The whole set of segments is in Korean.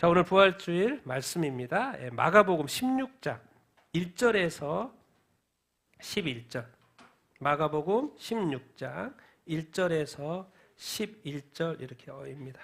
자, 오늘 부활주일 말씀입니다. 마가복음 16장 1절에서 11절. 마가복음 16장 1절에서 11절 이렇게 나옵니다.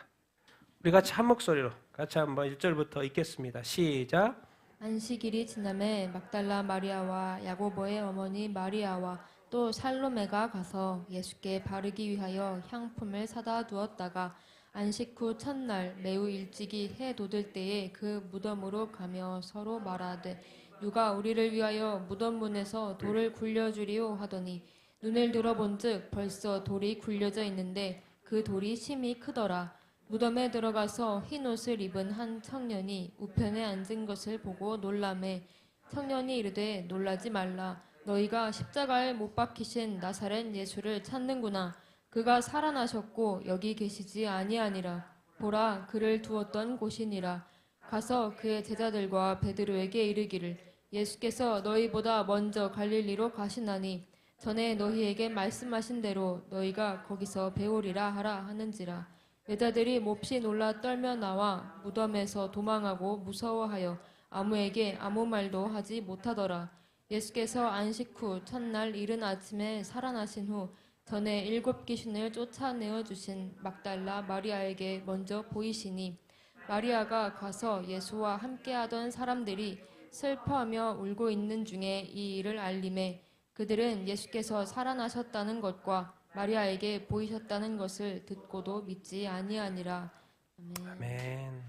우리 같이 한 목소리로 같이 한번 1절부터 읽겠습니다. 시작. 안식일이 지남에 막달라 마리아와 야고보의 어머니 마리아와 또 살로메가 가서 예수께 바르기 위하여 향품을 사다 두었다가 안식 후 첫날 매우 일찍이 해 돋을 때에 그 무덤으로 가며 서로 말하되 누가 우리를 위하여 무덤 문에서 돌을 굴려주리오 하더니 눈을 들어본즉 벌써 돌이 굴려져 있는데 그 돌이 심히 크더라. 무덤에 들어가서 흰 옷을 입은 한 청년이 우편에 앉은 것을 보고 놀라매 청년이 이르되 놀라지 말라. 너희가 십자가에 못 박히신 나사렛 예수를 찾는구나. 그가 살아나셨고 여기 계시지 아니하니라. 보라, 그를 두었던 곳이니라. 가서 그의 제자들과 베드로에게 이르기를 예수께서 너희보다 먼저 갈릴리로 가시나니 전에 너희에게 말씀하신 대로 너희가 거기서 배우리라 하라 하는지라. 여자들이 몹시 놀라 떨며 나와 무덤에서 도망하고 무서워하여 아무에게 아무 말도 하지 못하더라. 예수께서 안식 후 첫날 이른 아침에 살아나신 후 전에 7 귀신을 쫓아내어 주신 막달라 마리아에게 먼저 보이시니 마리아가 가서 예수와 함께하던 사람들이 슬퍼하며 울고 있는 중에 이 일을 알림해 그들은 예수께서 살아나셨다는 것과 마리아에게 보이셨다는 것을 듣고도 믿지 아니하니라. 아멘. 아멘.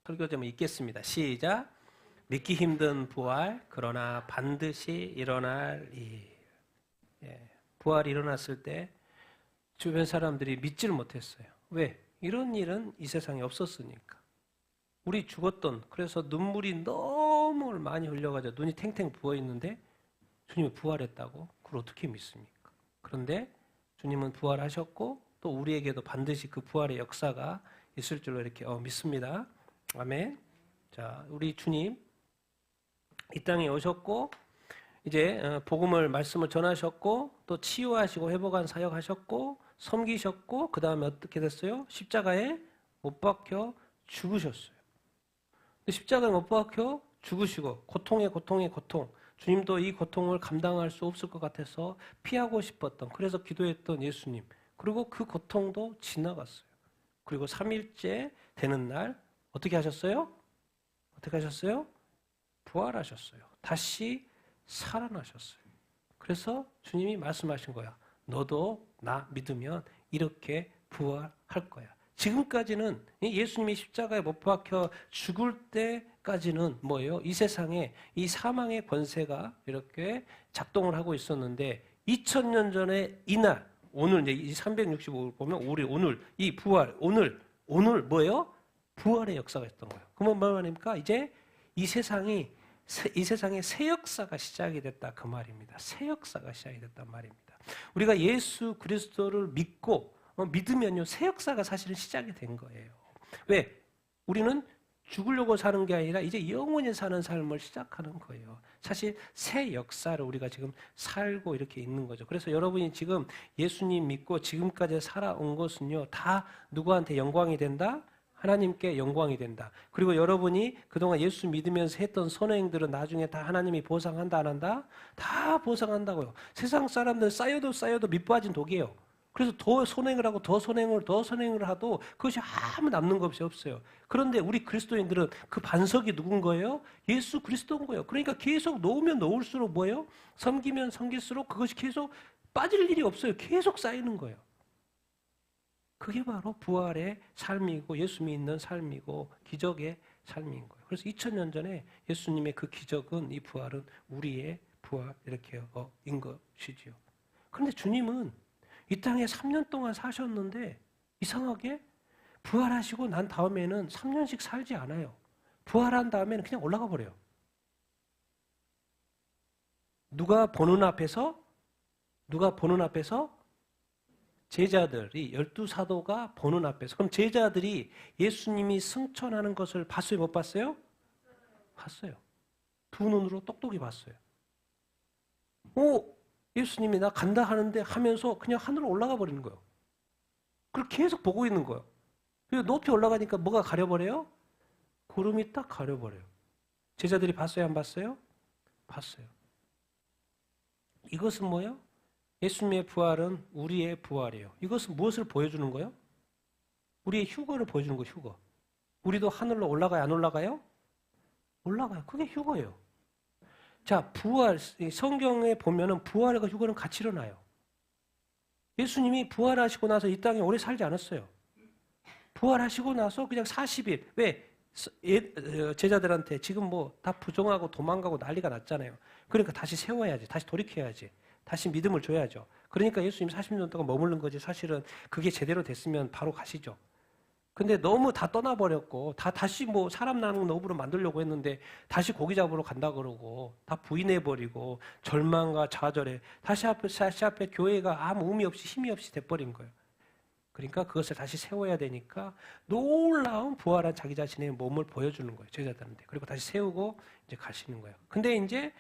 설교 좀 읽겠습니다. 시작. 믿기 힘든 부활, 그러나 반드시 일어날 일. 부활이 일어났을 때 주변 사람들이 믿지를 못했어요. 왜? 이런 일은 이 세상에 없었으니까. 우리 죽었던, 그래서 눈물이 너무 많이 흘려가지고 눈이 탱탱 부어있는데 주님이 부활했다고? 그걸 어떻게 믿습니까? 그런데 주님은 부활하셨고 또 우리에게도 반드시 그 부활의 역사가 있을 줄로 이렇게 믿습니다. 아멘. 자, 우리 주님 이 땅에 오셨고 이제 복음을 말씀을 전하셨고 또 치유하시고 회복한 사역하셨고 섬기셨고 그 다음에 어떻게 됐어요? 십자가에 못 박혀 죽으셨어요. 십자가에 못 박혀 죽으시고 고통의 고통 주님도 이 고통을 감당할 수 없을 것 같아서 피하고 싶었던 그래서 기도했던 예수님 그리고 그 고통도 지나갔어요. 그리고 3일째 되는 날 어떻게 하셨어요? 어떻게 하셨어요? 부활하셨어요. 다시 살아나셨어요. 그래서 주님이 말씀하신 거야. 너도 나 믿으면 이렇게 부활할 거야. 지금까지는 예수님이 십자가에 못 박혀 죽을 때까지는 뭐예요? 이 세상에 이 사망의 권세가 이렇게 작동을 하고 있었는데 2000년 전에 이날 오늘 이제 이 365일 보면 우리 오늘 이 부활 오늘 뭐예요? 부활의 역사가 있었던 거예요. 그러면 뭐 말입니까? 이제 이 세상에 새 역사가 시작이 됐다 그 말입니다. 새 역사가 시작이 됐단 말입니다. 우리가 예수 그리스도를 믿으면요 새 역사가 사실은 시작이 된 거예요. 왜? 우리는 죽으려고 사는 게 아니라 이제 영원히 사는 삶을 시작하는 거예요. 사실 새 역사를 우리가 지금 살고 이렇게 있는 거죠. 그래서 여러분이 지금 예수님 믿고 지금까지 살아온 것은요 다 누구한테 영광이 된다? 하나님께 영광이 된다. 그리고 여러분이 그동안 예수 믿으면서 했던 선행들은 나중에 다 하나님이 보상한다 안 한다? 다 보상한다고요. 세상 사람들은 쌓여도 밑빠진 독이에요. 그래서 더 선행을 하고 더 선행을 하도 그것이 아무 남는 것이 없어요. 그런데 우리 그리스도인들은 그 반석이 누군 거예요? 예수 그리스도인 거예요. 그러니까 계속 놓으면 놓을수록 뭐예요? 섬기면 섬길수록 그것이 계속 빠질 일이 없어요. 계속 쌓이는 거예요. 그게 바로 부활의 삶이고 예수 믿는 삶이고 기적의 삶인 거예요. 그래서 2000년 전에 예수님의 그 기적은 이 부활은 우리의 부활 이렇게 인 것이지요. 그런데 주님은 이 땅에 3년 동안 사셨는데 이상하게 부활하시고 난 다음에는 3년씩 살지 않아요. 부활한 다음에는 그냥 올라가 버려요. 누가 보는 앞에서 제자들이 12사도가 보는 앞에서 그럼 제자들이 예수님이 승천하는 것을 봤어요? 못 봤어요? 봤어요. 두 눈으로 똑똑히 봤어요. 예수님이 나 간다 하는데 하면서 그냥 하늘로 올라가 버리는 거예요. 그걸 계속 보고 있는 거예요. 그리고 높이 올라가니까 뭐가 가려버려요? 구름이 딱 가려버려요. 제자들이 봤어요, 안 봤어요? 봤어요. 이것은 뭐예요? 예수님의 부활은 우리의 부활이에요. 이것은 무엇을 보여주는 거예요? 우리의 휴거를 보여주는 거예요, 휴거. 우리도 하늘로 올라가요, 안 올라가요? 올라가요. 그게 휴거예요. 자, 부활, 성경에 보면은 부활과 휴거는 같이 일어나요. 예수님이 부활하시고 나서 이 땅에 오래 살지 않았어요. 부활하시고 나서 그냥 40일. 왜? 제자들한테 지금 뭐 다 부정하고 도망가고 난리가 났잖아요. 그러니까 다시 세워야지. 다시 돌이켜야지. 다시 믿음을 줘야죠. 그러니까 예수님 40년 동안 머무른 거지. 사실은 그게 제대로 됐으면 바로 가시죠. 근데 너무 다 떠나버렸고, 다시 뭐 사람 나는 노브로 만들려고 했는데, 다시 고기 잡으러 간다 그러고, 다 부인해버리고, 절망과 좌절에, 다시 앞에 교회가 아무 의미 없이 힘이 없이 돼버린 거예요. 그러니까 그것을 다시 세워야 되니까, 놀라운 부활한 자기 자신의 몸을 보여주는 거예요, 제자들한테. 그리고 다시 세우고, 이제 가시는 거예요. 근데 이제,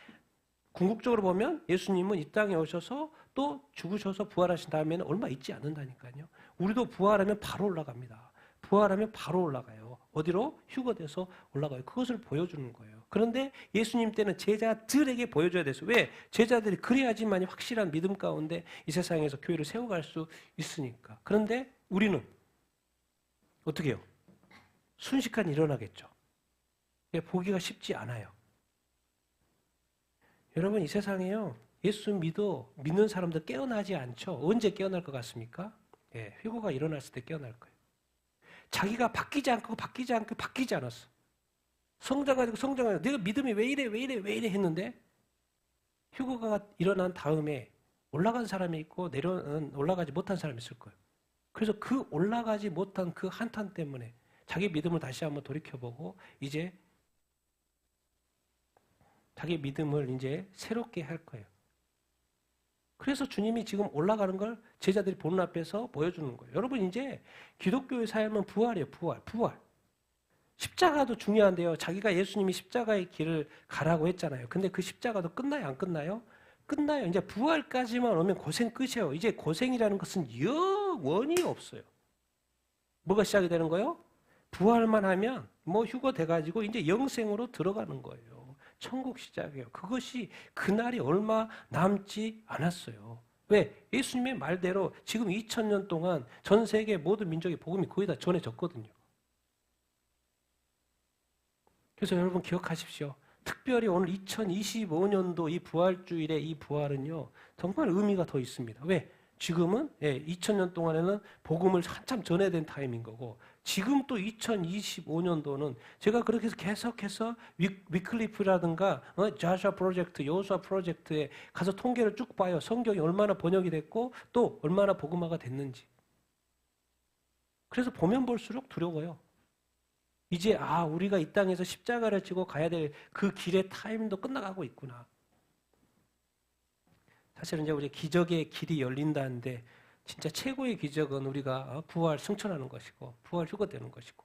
궁극적으로 보면 예수님은 이 땅에 오셔서 또 죽으셔서 부활하신 다음에는 얼마 있지 않는다니까요. 우리도 부활하면 바로 올라갑니다. 부활하면 바로 올라가요. 어디로? 휴거돼서 올라가요. 그것을 보여주는 거예요. 그런데 예수님 때는 제자들에게 보여줘야 됐어요. 왜? 제자들이 그래야지만 확실한 믿음 가운데 이 세상에서 교회를 세워갈 수 있으니까. 그런데 우리는 어떻게 해요? 순식간에 일어나겠죠. 보기가 쉽지 않아요. 여러분, 이 세상에요, 예수 믿는 사람들 깨어나지 않죠. 언제 깨어날 것 같습니까? 휴거가 일어났을 때 깨어날 거예요. 자기가 바뀌지 않았어. 성장하고 내가 믿음이 왜 이래 했는데 휴거가 일어난 다음에 올라간 사람이 있고 올라가지 못한 사람이 있을 거예요. 그래서 그 올라가지 못한 그 한탄 때문에 자기 믿음을 다시 한번 돌이켜보고 이제 자기 믿음을 이제 새롭게 할 거예요. 그래서 주님이 지금 올라가는 걸 제자들이 보는 앞에서 보여주는 거예요. 여러분, 이제 기독교의 삶은 부활이에요. 부활. 십자가도 중요한데요. 자기가 예수님이 십자가의 길을 가라고 했잖아요. 근데 그 십자가도 끝나요, 안 끝나요? 끝나요. 이제 부활까지만 오면 고생 끝이에요. 이제 고생이라는 것은 영원히 없어요. 뭐가 시작이 되는 거예요? 부활만 하면 뭐 휴거 돼가지고 이제 영생으로 들어가는 거예요. 천국 시작이에요. 그것이 그날이 얼마 남지 않았어요. 왜? 예수님의 말대로 지금 2000년 동안 전 세계 모든 민족의 복음이 거의 다 전해졌거든요. 그래서 여러분 기억하십시오. 특별히 오늘 2025년도 이 부활주일의 이 부활은요, 정말 의미가 더 있습니다. 왜? 지금은 2000년 동안에는 복음을 한참 전해야 된 타임인 거고, 지금 또 2025년도는 제가 그렇게 해서 계속해서 위클리프라든가 자샤 프로젝트, 여호수아 프로젝트에 가서 통계를 쭉 봐요. 성경이 얼마나 번역이 됐고 또 얼마나 복음화가 됐는지. 그래서 보면 볼수록 두려워요. 이제 우리가 이 땅에서 십자가를 지고 가야 될 그 길의 타임도 끝나가고 있구나. 사실은 이제 우리 기적의 길이 열린다는데 진짜 최고의 기적은 우리가 부활 승천하는 것이고 부활 휴거되는 것이고,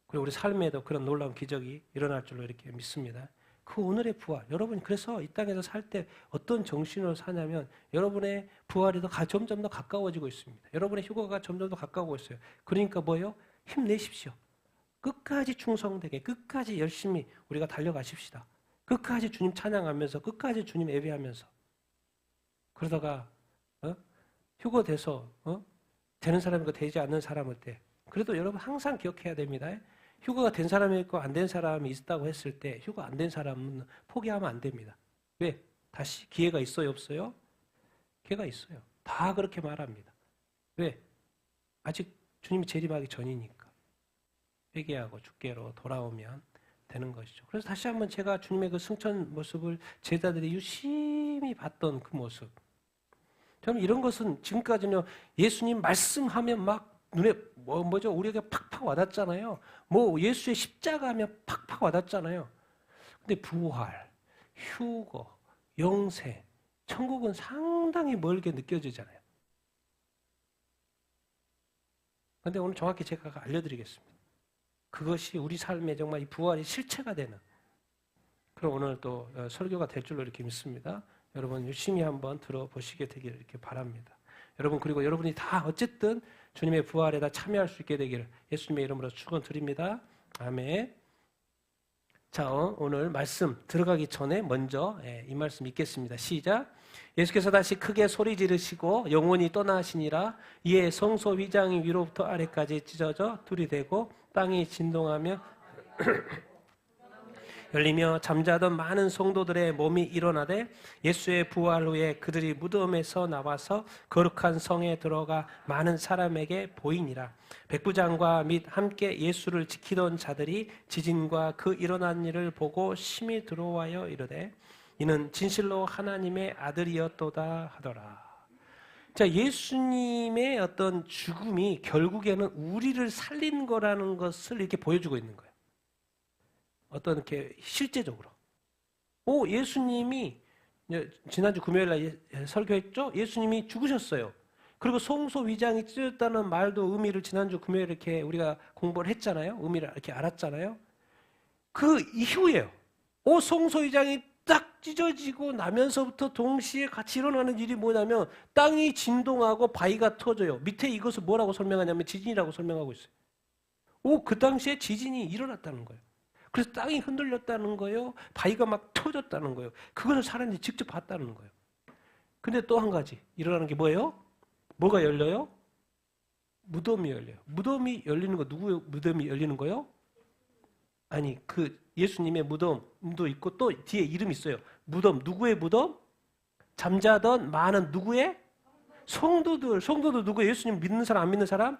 그리고 우리 삶에도 그런 놀라운 기적이 일어날 줄로 이렇게 믿습니다. 그 오늘의 부활, 여러분 그래서 이 땅에서 살 때 어떤 정신으로 사냐면 여러분의 부활이 점점 더 가까워지고 있습니다. 여러분의 휴거가 점점 더 가까워지고 있어요. 그러니까 뭐예요? 힘내십시오. 끝까지 충성되게, 끝까지 열심히 우리가 달려가십시다. 끝까지 주님 찬양하면서, 끝까지 주님 예배하면서. 그러다가 휴거돼서 되는 사람이고 되지 않는 사람일 때, 그래도 여러분 항상 기억해야 됩니다. 휴거가 된 사람이 있고 안 된 사람이 있다고 했을 때 휴거 안 된 사람은 포기하면 안 됩니다. 왜? 다시 기회가 있어요, 없어요? 기회가 있어요. 다 그렇게 말합니다. 왜? 아직 주님이 재림하기 전이니까. 회개하고 주께로 돌아오면 되는 것이죠. 그래서 다시 한번 제가 주님의 그 승천 모습을 제자들이 유심히 봤던 그 모습. 저는 이런 것은 지금까지는 예수님 말씀하면 막 눈에 우리에게 팍팍 와닿잖아요. 뭐 예수의 십자가 하면 팍팍 와닿잖아요. 근데 부활, 휴거, 영생, 천국은 상당히 멀게 느껴지잖아요. 그런데 오늘 정확히 제가 알려드리겠습니다. 그것이 우리 삶에 정말 이 부활이 실체가 되는, 그럼 오늘 또 설교가 될 줄로 이렇게 믿습니다. 여러분 유심히 한번 들어보시게 되기를 이렇게 바랍니다. 여러분, 그리고 여러분이 다 어쨌든 주님의 부활에 다 참여할 수 있게 되기를 예수님의 이름으로 축원드립니다. 아멘. 자, 오늘 말씀 들어가기 전에 먼저 이 말씀 읽겠습니다. 시작. 예수께서 다시 크게 소리 지르시고 영원히 떠나시니라. 이에 성소 휘장이 위로부터 아래까지 찢어져 둘이 되고 땅이 진동하며 열리며 잠자던 많은 성도들의 몸이 일어나되 예수의 부활 후에 그들이 무덤에서 나와서 거룩한 성에 들어가 많은 사람에게 보이니라. 백부장과 및 함께 예수를 지키던 자들이 지진과 그 일어난 일을 보고 심히 두려워하여 이르되 이는 진실로 하나님의 아들이었도다 하더라. 자, 예수님의 어떤 죽음이 결국에는 우리를 살린 거라는 것을 이렇게 보여주고 있는 거예요. 어떤 이렇게 실제적으로. 예수님이 지난주 금요일 날 설교했죠? 예수님이 죽으셨어요. 그리고 성소 위장이 찢어졌다는 말도 의미를 지난주 금요일 이렇게 우리가 공부를 했잖아요. 의미를 이렇게 알았잖아요. 그 이후에요. 성소 위장이 딱 찢어지고 나면서부터 동시에 같이 일어나는 일이 뭐냐면 땅이 진동하고 바위가 터져요. 밑에 이것을 뭐라고 설명하냐면 지진이라고 설명하고 있어요. 그 당시에 지진이 일어났다는 거예요. 그래서 땅이 흔들렸다는 거예요. 바위가 막 터졌다는 거예요. 그것을 사람들이 직접 봤다는 거예요. 근데 또 한 가지 일어나는 게 뭐예요? 뭐가 열려요? 무덤이 열려요. 무덤이 열리는 거, 누구의 무덤이 열리는 거예요? 아니, 그 예수님의 무덤도 있고 또 뒤에 이름이 있어요. 무덤, 누구의 무덤? 잠자던 많은 누구의? 성도들. 성도들 누구예요? 예수님 믿는 사람, 안 믿는 사람?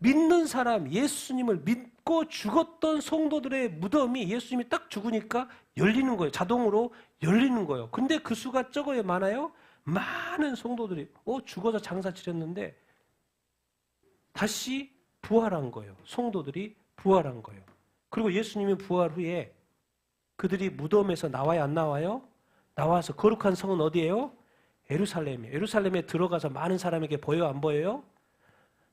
믿는 사람, 예수님을 믿고 죽었던 성도들의 무덤이 예수님이 딱 죽으니까 열리는 거예요. 자동으로 열리는 거예요. 근데 그 수가 적어요? 많아요? 많은 성도들이 죽어서 장사 치렀는데 다시 부활한 거예요. 성도들이 부활한 거예요. 그리고 예수님이 부활 후에 그들이 무덤에서 나와요? 안 나와요? 나와서 거룩한 성은 어디예요? 예루살렘이에요. 예루살렘에 들어가서 많은 사람에게 보여요? 안 보여요?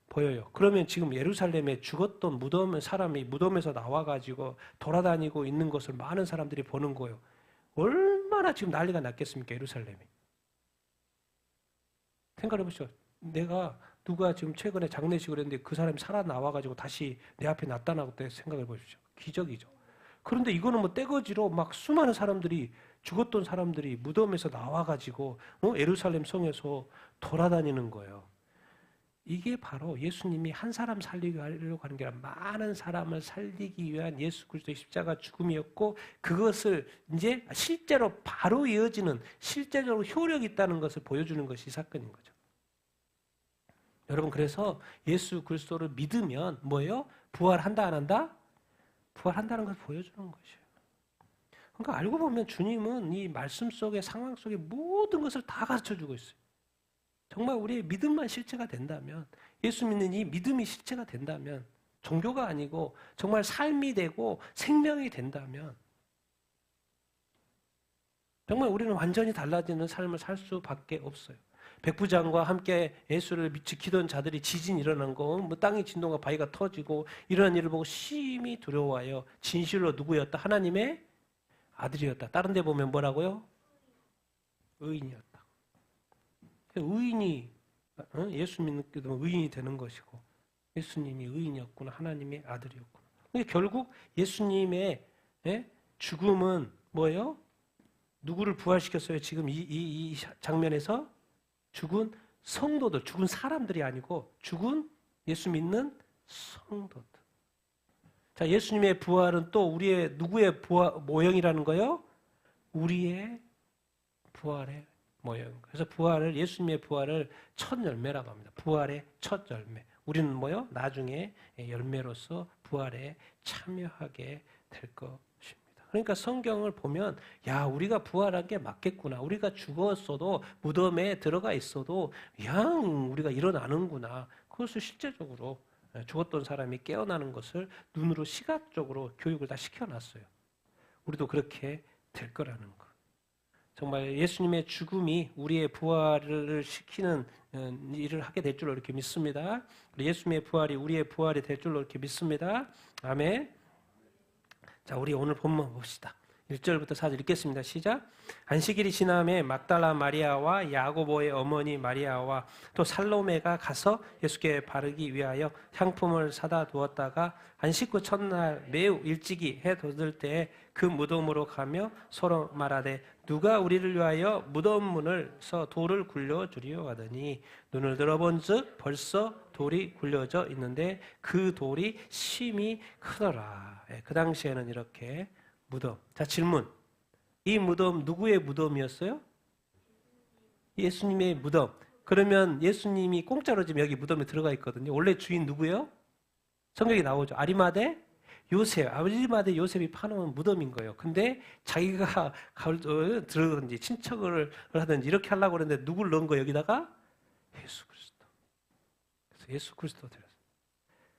보여요. 그러면 지금 예루살렘에 죽었던 사람이 무덤에서 나와가지고 돌아다니고 있는 것을 많은 사람들이 보는 거예요. 얼마나 지금 난리가 났겠습니까? 예루살렘이. 생각해보시죠. 누가 지금 최근에 장례식을 했는데 그 사람이 살아나와가지고 다시 내 앞에 나타나고 때 생각해보십시오. 기적이죠. 그런데 이거는 뭐 떼거지로 막 수많은 사람들이 죽었던 사람들이 무덤에서 나와가지고 예루살렘 성에서 돌아다니는 거예요. 이게 바로 예수님이 한 사람 살리려고 하는 게 아니라 많은 사람을 살리기 위한 예수 그리스도의 십자가 죽음이었고 그것을 이제 실제로 바로 이어지는 실제적으로 효력이 있다는 것을 보여주는 것이 이 사건인 거죠. 여러분 그래서 예수 그리스도를 믿으면 뭐예요? 부활한다 안 한다? 부활한다는 것을 보여주는 것이에요. 그러니까 알고 보면 주님은 이 말씀 속에 상황 속에 모든 것을 다 가르쳐주고 있어요. 정말 우리의 믿음만 실체가 된다면 예수 믿는 이 믿음이 실체가 된다면 종교가 아니고 정말 삶이 되고 생명이 된다면 정말 우리는 완전히 달라지는 삶을 살 수밖에 없어요. 백부장과 함께 예수를 지키던 자들이 지진 일어난 거, 땅이 진동과 바위가 터지고 이러한 일을 보고 심히 두려워하여 진실로 누구였다? 하나님의 아들이었다. 다른 데 보면 뭐라고요? 의인이었다. 의인이 예수 믿게 되면 의인이 되는 것이고 예수님이 의인이었구나. 하나님의 아들이었구나. 근데 결국 예수님의 죽음은 뭐예요? 누구를 부활시켰어요? 지금 이 장면에서 죽은 성도들, 죽은 사람들이 아니고 죽은 예수 믿는 성도들. 자, 예수님의 부활은 또 우리의 누구의 모형이라는 거예요? 우리의 부활의 모형. 그래서 예수님의 부활을 첫 열매라고 합니다. 부활의 첫 열매. 우리는 뭐요? 나중에 열매로서 부활에 참여하게 될 것입니다. 그러니까 성경을 보면 우리가 부활한 게 맞겠구나. 우리가 죽었어도 무덤에 들어가 있어도 우리가 일어나는구나. 그것을 실제적으로 죽었던 사람이 깨어나는 것을 눈으로 시각적으로 교육을 다 시켜놨어요. 우리도 그렇게 될 거라는 것. 정말 예수님의 죽음이 우리의 부활을 시키는 일을 하게 될 줄로 이렇게 믿습니다. 예수님의 부활이 우리의 부활이 될 줄로 이렇게 믿습니다. 아멘. 자, 우리 오늘 본문 봅시다. 1절부터 4절 읽겠습니다. 시작. 안식일이 지남에 막달라 마리아와 야고보의 어머니 마리아와 또 살로메가 가서 예수께 바르기 위하여 향품을 사다 두었다가 안식 후 첫날 매우 일찍이 해 돋을 때에 그 무덤으로 가며 서로 말하되 누가 우리를 위하여 무덤 문을서 돌을 굴려주리요 하더니 눈을 들어본즉 벌써 돌이 굴려져 있는데 그 돌이 심히 크더라. 그 당시에는 이렇게 무덤. 자, 질문. 이 무덤 누구의 무덤이었어요? 예수님의 무덤. 그러면 예수님이 공짜로 지금 여기 무덤에 들어가 있거든요. 원래 주인 누구예요? 성경에 나오죠. 아리마대 요셉. 아리마대 요셉이 파놓은 무덤인 거예요. 근데 자기가 들어든지 친척을 하든지 이렇게 하려고 그랬는데 누굴 넣은 거예요? 여기다가 예수 그리스도. 그래서 예수 그리스도 들었어요.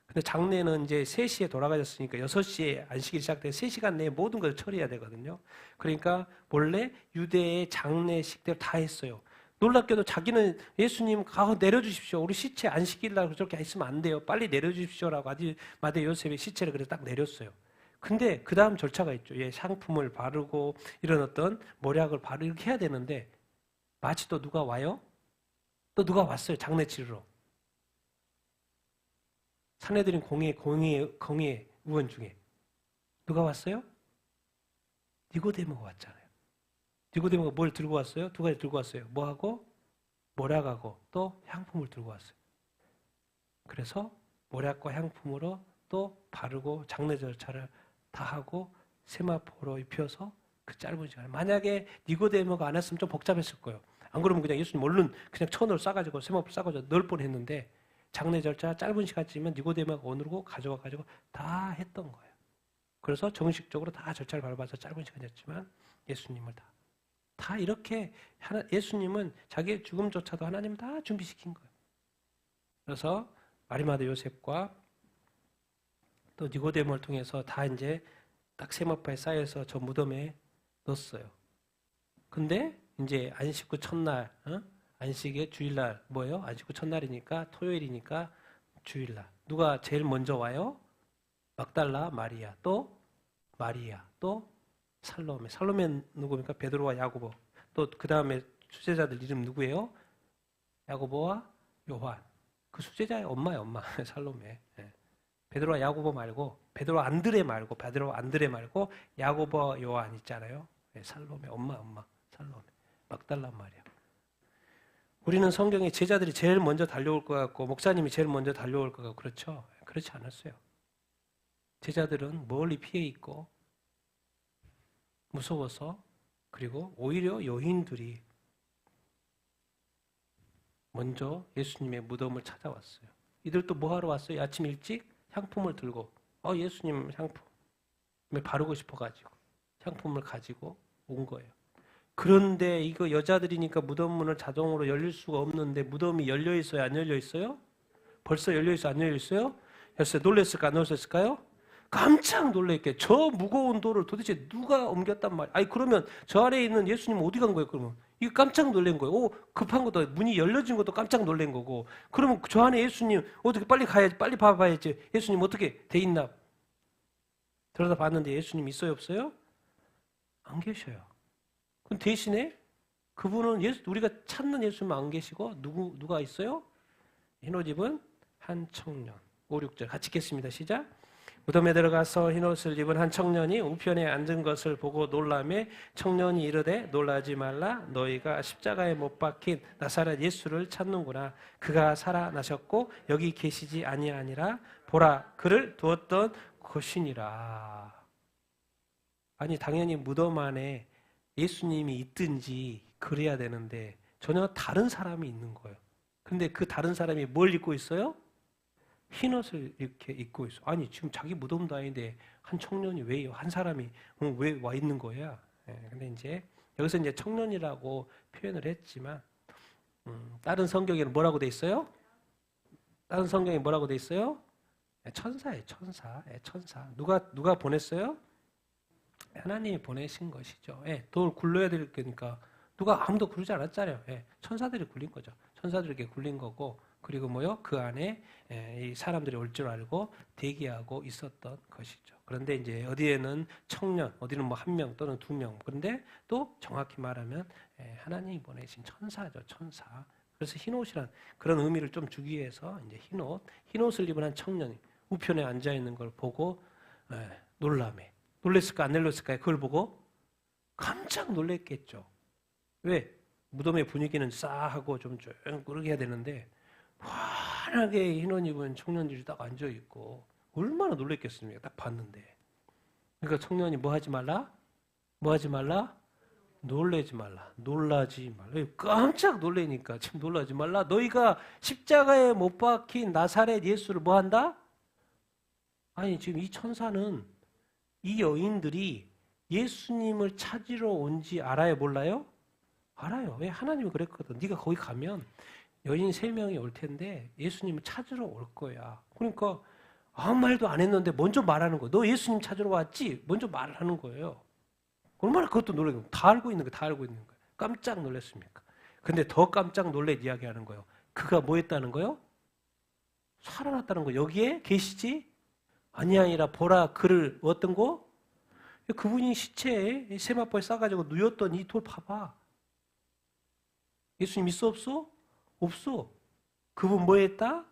근데 장례는 이제 3시에 돌아가셨으니까 6시에 안식일이 시작돼 3시간 내에 모든 걸 처리해야 되거든요. 그러니까 원래 유대의 장례식대로 다 했어요. 놀랍게도 자기는 예수님 내려주십시오. 우리 시체 안식일날 저렇게 있으면 안 돼요. 빨리 내려주십시오라고 아디마대 요셉의 시체를 그래서 딱 내렸어요. 근데 그 다음 절차가 있죠. 예, 향품을 바르고 이런 어떤 모략을 바르고 이렇게 해야 되는데 마치 또 누가 와요? 또 누가 왔어요. 장례 치르러. 사내들인 공예 의원 중에 누가 왔어요? 니고데모가 왔잖아요. 니고데모가 뭘 들고 왔어요? 두 가지 들고 왔어요. 뭐하고? 모략하고 또 향품을 들고 왔어요. 그래서 모략과 향품으로 또 바르고 장례 절차를 다 하고 세마포로 입혀서 그 짧은 시간에 만약에 니고데모가 안 했으면 좀 복잡했을 거예요. 안 그러면 그냥 예수님 얼른 그냥 천으로 싸가지고 세마포 싸가지고 넣을 뻔했는데 장례 절차 짧은 시간쯤이면 니고데모가 오늘고 가져와가지고 다 했던 거예요. 그래서 정식적으로 다 절차를 밟아서 짧은 시간이었지만 예수님을 다 이렇게 예수님은 자기의 죽음조차도 하나님 다 준비시킨 거예요. 그래서 아리마대 요셉과 또 니고데모를 통해서 다 이제 딱 세마포에 쌓여서 저 무덤에 넣었어요. 근데 이제 안식 후 첫날, 안식의 주일날 뭐예요? 안식 후 첫날이니까 토요일이니까 주일날. 누가 제일 먼저 와요? 막달라 마리아, 또 살로메. 살로메 누구입니까? 베드로와 야고보. 또 그 다음에 수제자들 이름 누구예요? 야고보와 요한. 그 수제자의 엄마예요, 엄마. 살로메. 예. 베드로와 야고보 말고, 베드로 안드레 말고, 야고보와 요한 있잖아요. 예, 살로메, 엄마, 살로메. 막달라 마리아. 우리는 성경에 제자들이 제일 먼저 달려올 것 같고, 목사님이 제일 먼저 달려올 것 같고, 그렇죠? 그렇지 않았어요. 제자들은 멀리 피해 있고, 무서워서, 그리고 오히려 여인들이 먼저 예수님의 무덤을 찾아왔어요. 이들도 뭐 하러 왔어요? 아침 일찍 향품을 들고 예수님 향품을 바르고 싶어가지고 향품을 가지고 온 거예요. 그런데 이거 여자들이니까 무덤 문을 자동으로 열릴 수가 없는데 무덤이 열려 있어요? 안 열려 있어요? 벌써 열려 있어요? 안 열려 있어요? 열쇠 놀랬을까? 안 놀랬을까요? 깜짝 놀랄게. 저 무거운 돌을 도대체 누가 옮겼단 말이야. 아니 그러면 저 안에 있는 예수님 어디 간 거예요? 그러면 이거 깜짝 놀란 거예요. 급한 것도 문이 열려진 것도 깜짝 놀란 거고. 그러면 저 안에 예수님 어떻게 빨리 가야지, 빨리 봐봐야지. 예수님 어떻게 돼 있나? 들여다 봤는데 예수님 있어요, 없어요? 안 계셔요. 그럼 대신에 그분은 우리가 찾는 예수님 안 계시고 누가 있어요? 흰옷 입은 한 청년. 5, 6절 같이 읽겠습니다. 시작. 무덤에 들어가서 흰옷을 입은 한 청년이 우편에 앉은 것을 보고 놀라매 청년이 이르되 놀라지 말라 너희가 십자가에 못 박힌 나사렛 예수를 찾는구나. 그가 살아나셨고 여기 계시지 아니하니라. 보라 그를 두었던 것이니라. 아니 당연히 무덤 안에 예수님이 있든지 그래야 되는데 전혀 다른 사람이 있는 거예요. 근데 그 다른 사람이 뭘 입고 있어요? 흰옷을 이렇게 입고 있어. 아니 지금 자기 무덤도 아닌데 한 청년이 왜요? 한 사람이 왜 와 있는 거야? 근데 이제 여기서 이제 청년이라고 표현을 했지만 다른 성경에는 뭐라고 돼 있어요? 다른 성경에 뭐라고 돼 있어요? 천사예요, 천사. 천사. 누가 보냈어요? 하나님이 보내신 것이죠. 돌 굴러야 될 거니까 누가 아무도 굴리지 않았잖아요. 천사들이 굴린 거죠. 천사들에게 굴린 거고 그리고 뭐요? 그 안에 이 사람들이 올 줄 알고 대기하고 있었던 것이죠. 그런데 이제 어디에는 청년, 어디는 뭐 한 명 또는 두 명. 그런데 또 정확히 말하면 하나님이 보내신 천사죠, 천사. 그래서 흰옷이란 그런 의미를 좀 주기 위해서 이제 흰옷을 입은 한 청년이 우편에 앉아 있는 걸 보고 놀라매. 놀랬을까 안 놀랬을까요? 그걸 보고 깜짝 놀랬겠죠. 왜? 무덤의 분위기는 싸하고 좀 그러게 해야 되는데 환하게 흰옷 입은 청년들이 딱 앉아 있고 얼마나 놀랬겠습니까? 딱 봤는데. 그러니까 청년이 뭐 하지 말라? 뭐 하지 말라? 놀라지 말라. 놀라지 말라. 깜짝 놀래니까 지금 놀라지 말라. 너희가 십자가에 못 박힌 나사렛 예수를 뭐 한다? 아니 지금 이 천사는 이 여인들이 예수님을 찾으러 온지 알아요? 몰라요? 알아요. 왜? 하나님이 그랬거든. 네가 거기 가면 여인 3명이 올 텐데 예수님을 찾으러 올 거야. 그러니까 아무 말도 안 했는데 먼저 말하는 거야. 너 예수님 찾으러 왔지? 먼저 말을 하는 거예요. 얼마나 그것도 놀라요. 다 알고 있는 거예요. 다 알고 있는 거예요. 깜짝 놀랐습니까? 근데 더 깜짝 놀란 이야기하는 거예요. 그가 뭐 했다는 거예요? 살아났다는 거예요. 여기에 계시지? 아니라 보라 그를 어떤 거? 그분이 시체에 세마포에 싸가지고 누웠던 이 돌 봐봐. 예수님 있어 없어? 없어. 그분 뭐 했다?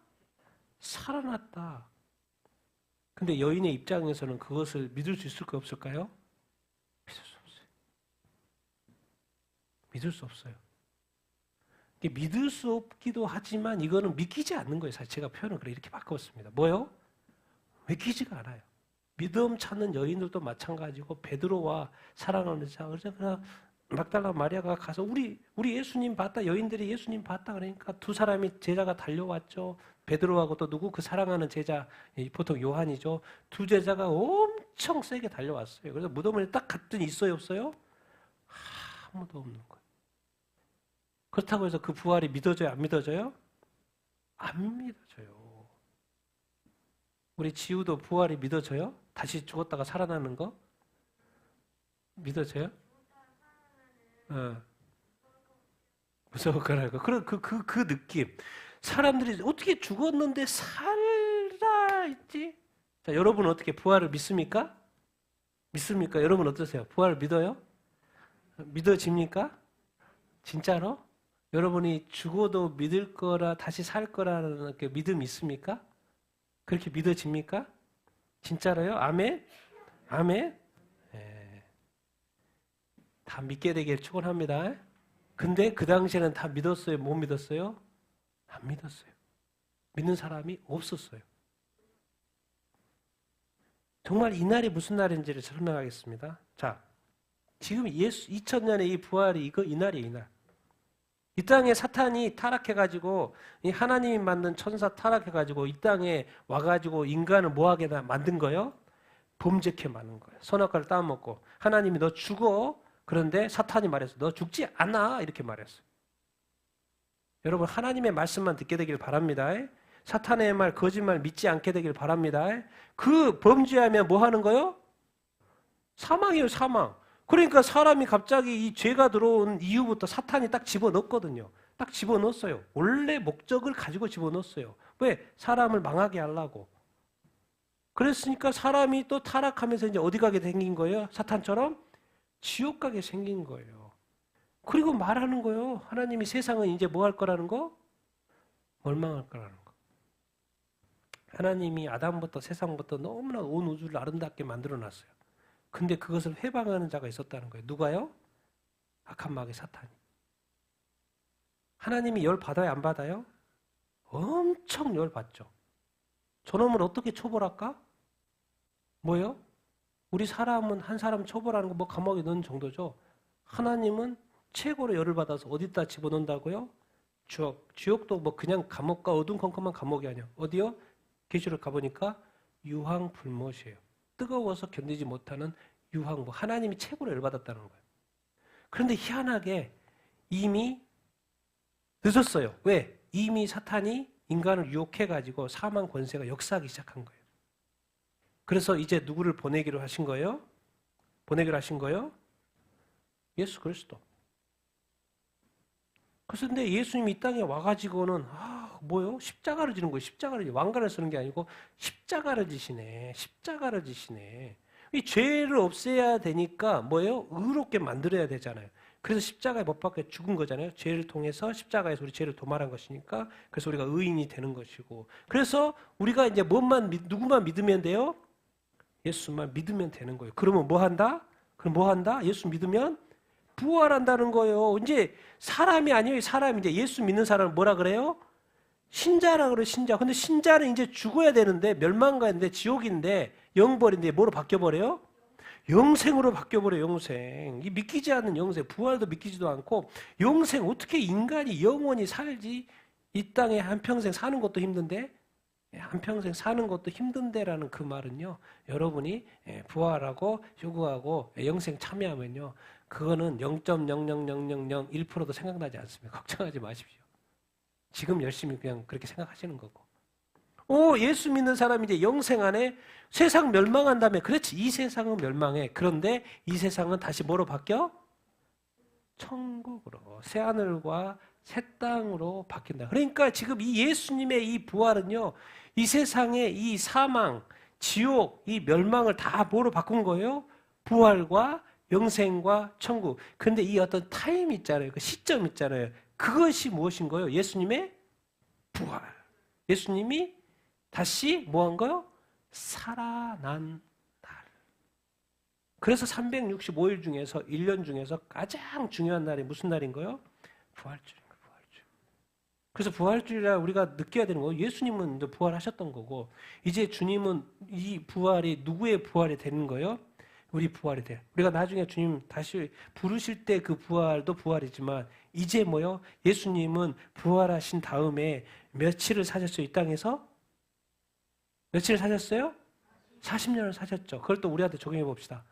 살아났다. 근데 여인의 입장에서는 그것을 믿을 수 있을까 없을까요? 믿을 수 없어요. 믿을 수 없어요. 믿을 수 없기도 하지만 이거는 믿기지 않는 거예요. 사실 제가 표현을 이렇게 바꿨습니다. 뭐요? 믿기지가 않아요. 믿음 찾는 여인들도 마찬가지고 베드로와 사랑하는 자, 그래서 막달라 마리아가 가서 우리 예수님 봤다. 여인들이 예수님 봤다. 그러니까 두 사람이 제자가 달려왔죠. 베드로하고 또 누구? 그 사랑하는 제자, 보통 요한이죠. 두 제자가 엄청 세게 달려왔어요. 그래서 무덤을 딱 갔더니 있어요, 없어요? 아무도 없는 거예요. 그렇다고 해서 그 부활이 믿어져요, 안 믿어져요? 안 믿어져요. 우리 지우도 부활이 믿어져요? 다시 죽었다가 살아나는 거? 믿어져요? 무서울 거라고. 그 느낌. 사람들이 어떻게 죽었는데 살아있지? 자, 여러분 어떻게 부활을 믿습니까? 믿습니까? 여러분 어떠세요? 부활을 믿어요? 믿어집니까? 진짜로? 여러분이 죽어도 믿을 거라, 다시 살 거라는 그 믿음 있습니까? 그렇게 믿어집니까? 진짜로요? 아멘? 아멘? 다 믿게 되길 축원합니다. 근데 그 당시에는 다 믿었어요? 못 믿었어요? 안 믿었어요. 믿는 사람이 없었어요. 정말 이 날이 무슨 날인지를 설명하겠습니다. 자, 지금 2000년의 이 부활이 이 날이에요, 이 날. 이 땅에 사탄이 타락해가지고 이 하나님이 만든 천사 타락해가지고 이 땅에 와가지고 인간을 뭐하게 만든 거예요? 범죄케 만든 거예요. 선악과를 따먹고 하나님이 너 죽어. 그런데 사탄이 말했어. 너 죽지 않아. 이렇게 말했어요. 여러분 하나님의 말씀만 듣게 되길 바랍니다. 사탄의 말, 거짓말 믿지 않게 되길 바랍니다. 그 범죄하면 뭐 하는 거요? 사망이에요, 사망. 그러니까 사람이 갑자기 이 죄가 들어온 이후부터 사탄이 딱 집어넣었거든요. 딱 집어넣었어요. 원래 목적을 가지고 집어넣었어요. 왜? 사람을 망하게 하려고. 그랬으니까 사람이 또 타락하면서 이제 어디 가게 생긴 거예요? 사탄처럼? 지옥 가게 생긴 거예요. 그리고 말하는 거예요. 하나님이 세상은 이제 뭐 할 거라는 거? 멸망할 거라는 거. 하나님이 아담부터 세상부터 너무나 온 우주를 아름답게 만들어 놨어요. 근데 그것을 회방하는 자가 있었다는 거예요. 누가요? 악한 마귀 사탄이. 하나님이 열 받아요? 안 받아요? 엄청 열 받죠. 저놈을 어떻게 처벌할까? 뭐요? 우리 사람은 한 사람 처벌하는 거 뭐 감옥에 넣는 정도죠. 하나님은 최고로 열을 받아서 어디다 집어넣는다고요? 지옥. 지옥도 뭐 그냥 감옥과 어둠컴컴한 감옥이 아니야. 어디요? 계시록 가보니까 유황불못이에요. 뜨거워서 견디지 못하는 유황불. 하나님이 최고로 열받았다는 거예요. 그런데 희한하게 이미 늦었어요. 왜? 이미 사탄이 인간을 유혹해가지고 사망 권세가 역사하기 시작한 거예요. 그래서 이제 누구를 보내기로 하신 거예요? 보내기로 하신 거예요? 예수 그리스도. 그래서 근데 예수님이 이 땅에 와가지고는 뭐요? 십자가를 지는 거예요. 십자가를 왕관을 쓰는 게 아니고 십자가를 지시네. 십자가를 지시네. 이 죄를 없애야 되니까 뭐예요? 의롭게 만들어야 되잖아요. 그래서 십자가에 못 박혀 죽은 거잖아요. 죄를 통해서 십자가에서 우리 죄를 도말한 것이니까 그래서 우리가 의인이 되는 것이고 그래서 우리가 이제 누구만 믿으면 돼요? 예수만 믿으면 되는 거예요. 그러면 뭐 한다? 그럼 뭐 한다? 예수 믿으면 부활한다는 거예요. 이제 사람이 아니에요. 사람이 이제 예수 믿는 사람은 뭐라 그래요? 신자라 그래요. 신자. 근데 신자는 이제 죽어야 되는데 멸망가인데 지옥인데 영벌인데 뭐로 바뀌어버려요? 영생으로 바뀌어버려요. 영생. 이 믿기지 않는 영생. 부활도 믿기지도 않고 영생. 어떻게 인간이 영원히 살지? 이 땅에 한평생 사는 것도 힘든데 한평생 사는 것도 힘든데라는 그 말은요. 여러분이 부활하고 휴거하고 영생 참여하면요. 그거는 0.00001%도 생각나지 않습니다. 걱정하지 마십시오. 지금 열심히 그냥 그렇게 생각하시는 거고. 예수 믿는 사람이 이제 영생 안에 세상 멸망한다며. 그렇지. 이 세상은 멸망해. 그런데 이 세상은 다시 뭐로 바뀌어? 천국으로. 새하늘과 새 땅으로 바뀐다. 그러니까 지금 이 예수님의 이 부활은요. 이 세상의 이 사망, 지옥, 이 멸망을 다 뭐로 바꾼 거예요? 부활과 영생과 천국. 근데 이 어떤 타임 있잖아요. 그 시점 있잖아요. 그것이 무엇인 거예요? 예수님의 부활. 예수님이 다시 뭐 한 거요? 살아난 날. 그래서 365일 중에서 1년 중에서 가장 중요한 날이 무슨 날인 거예요? 부활주일인 거예요. 부활주일. 그래서 부활주일이라 우리가 느껴야 되는 거예요. 예수님은 부활하셨던 거고 이제 주님은 이 부활이 누구의 부활이 되는 거예요? 우리 부활이 돼요. 우리가 나중에 주님 다시 부르실 때 그 부활도 부활이지만 이제 뭐요? 예수님은 부활하신 다음에 며칠을 사셨어요? 이 땅에서? 며칠을 사셨어요? 40년을 사셨죠. 그걸 또 우리한테 적용해 봅시다.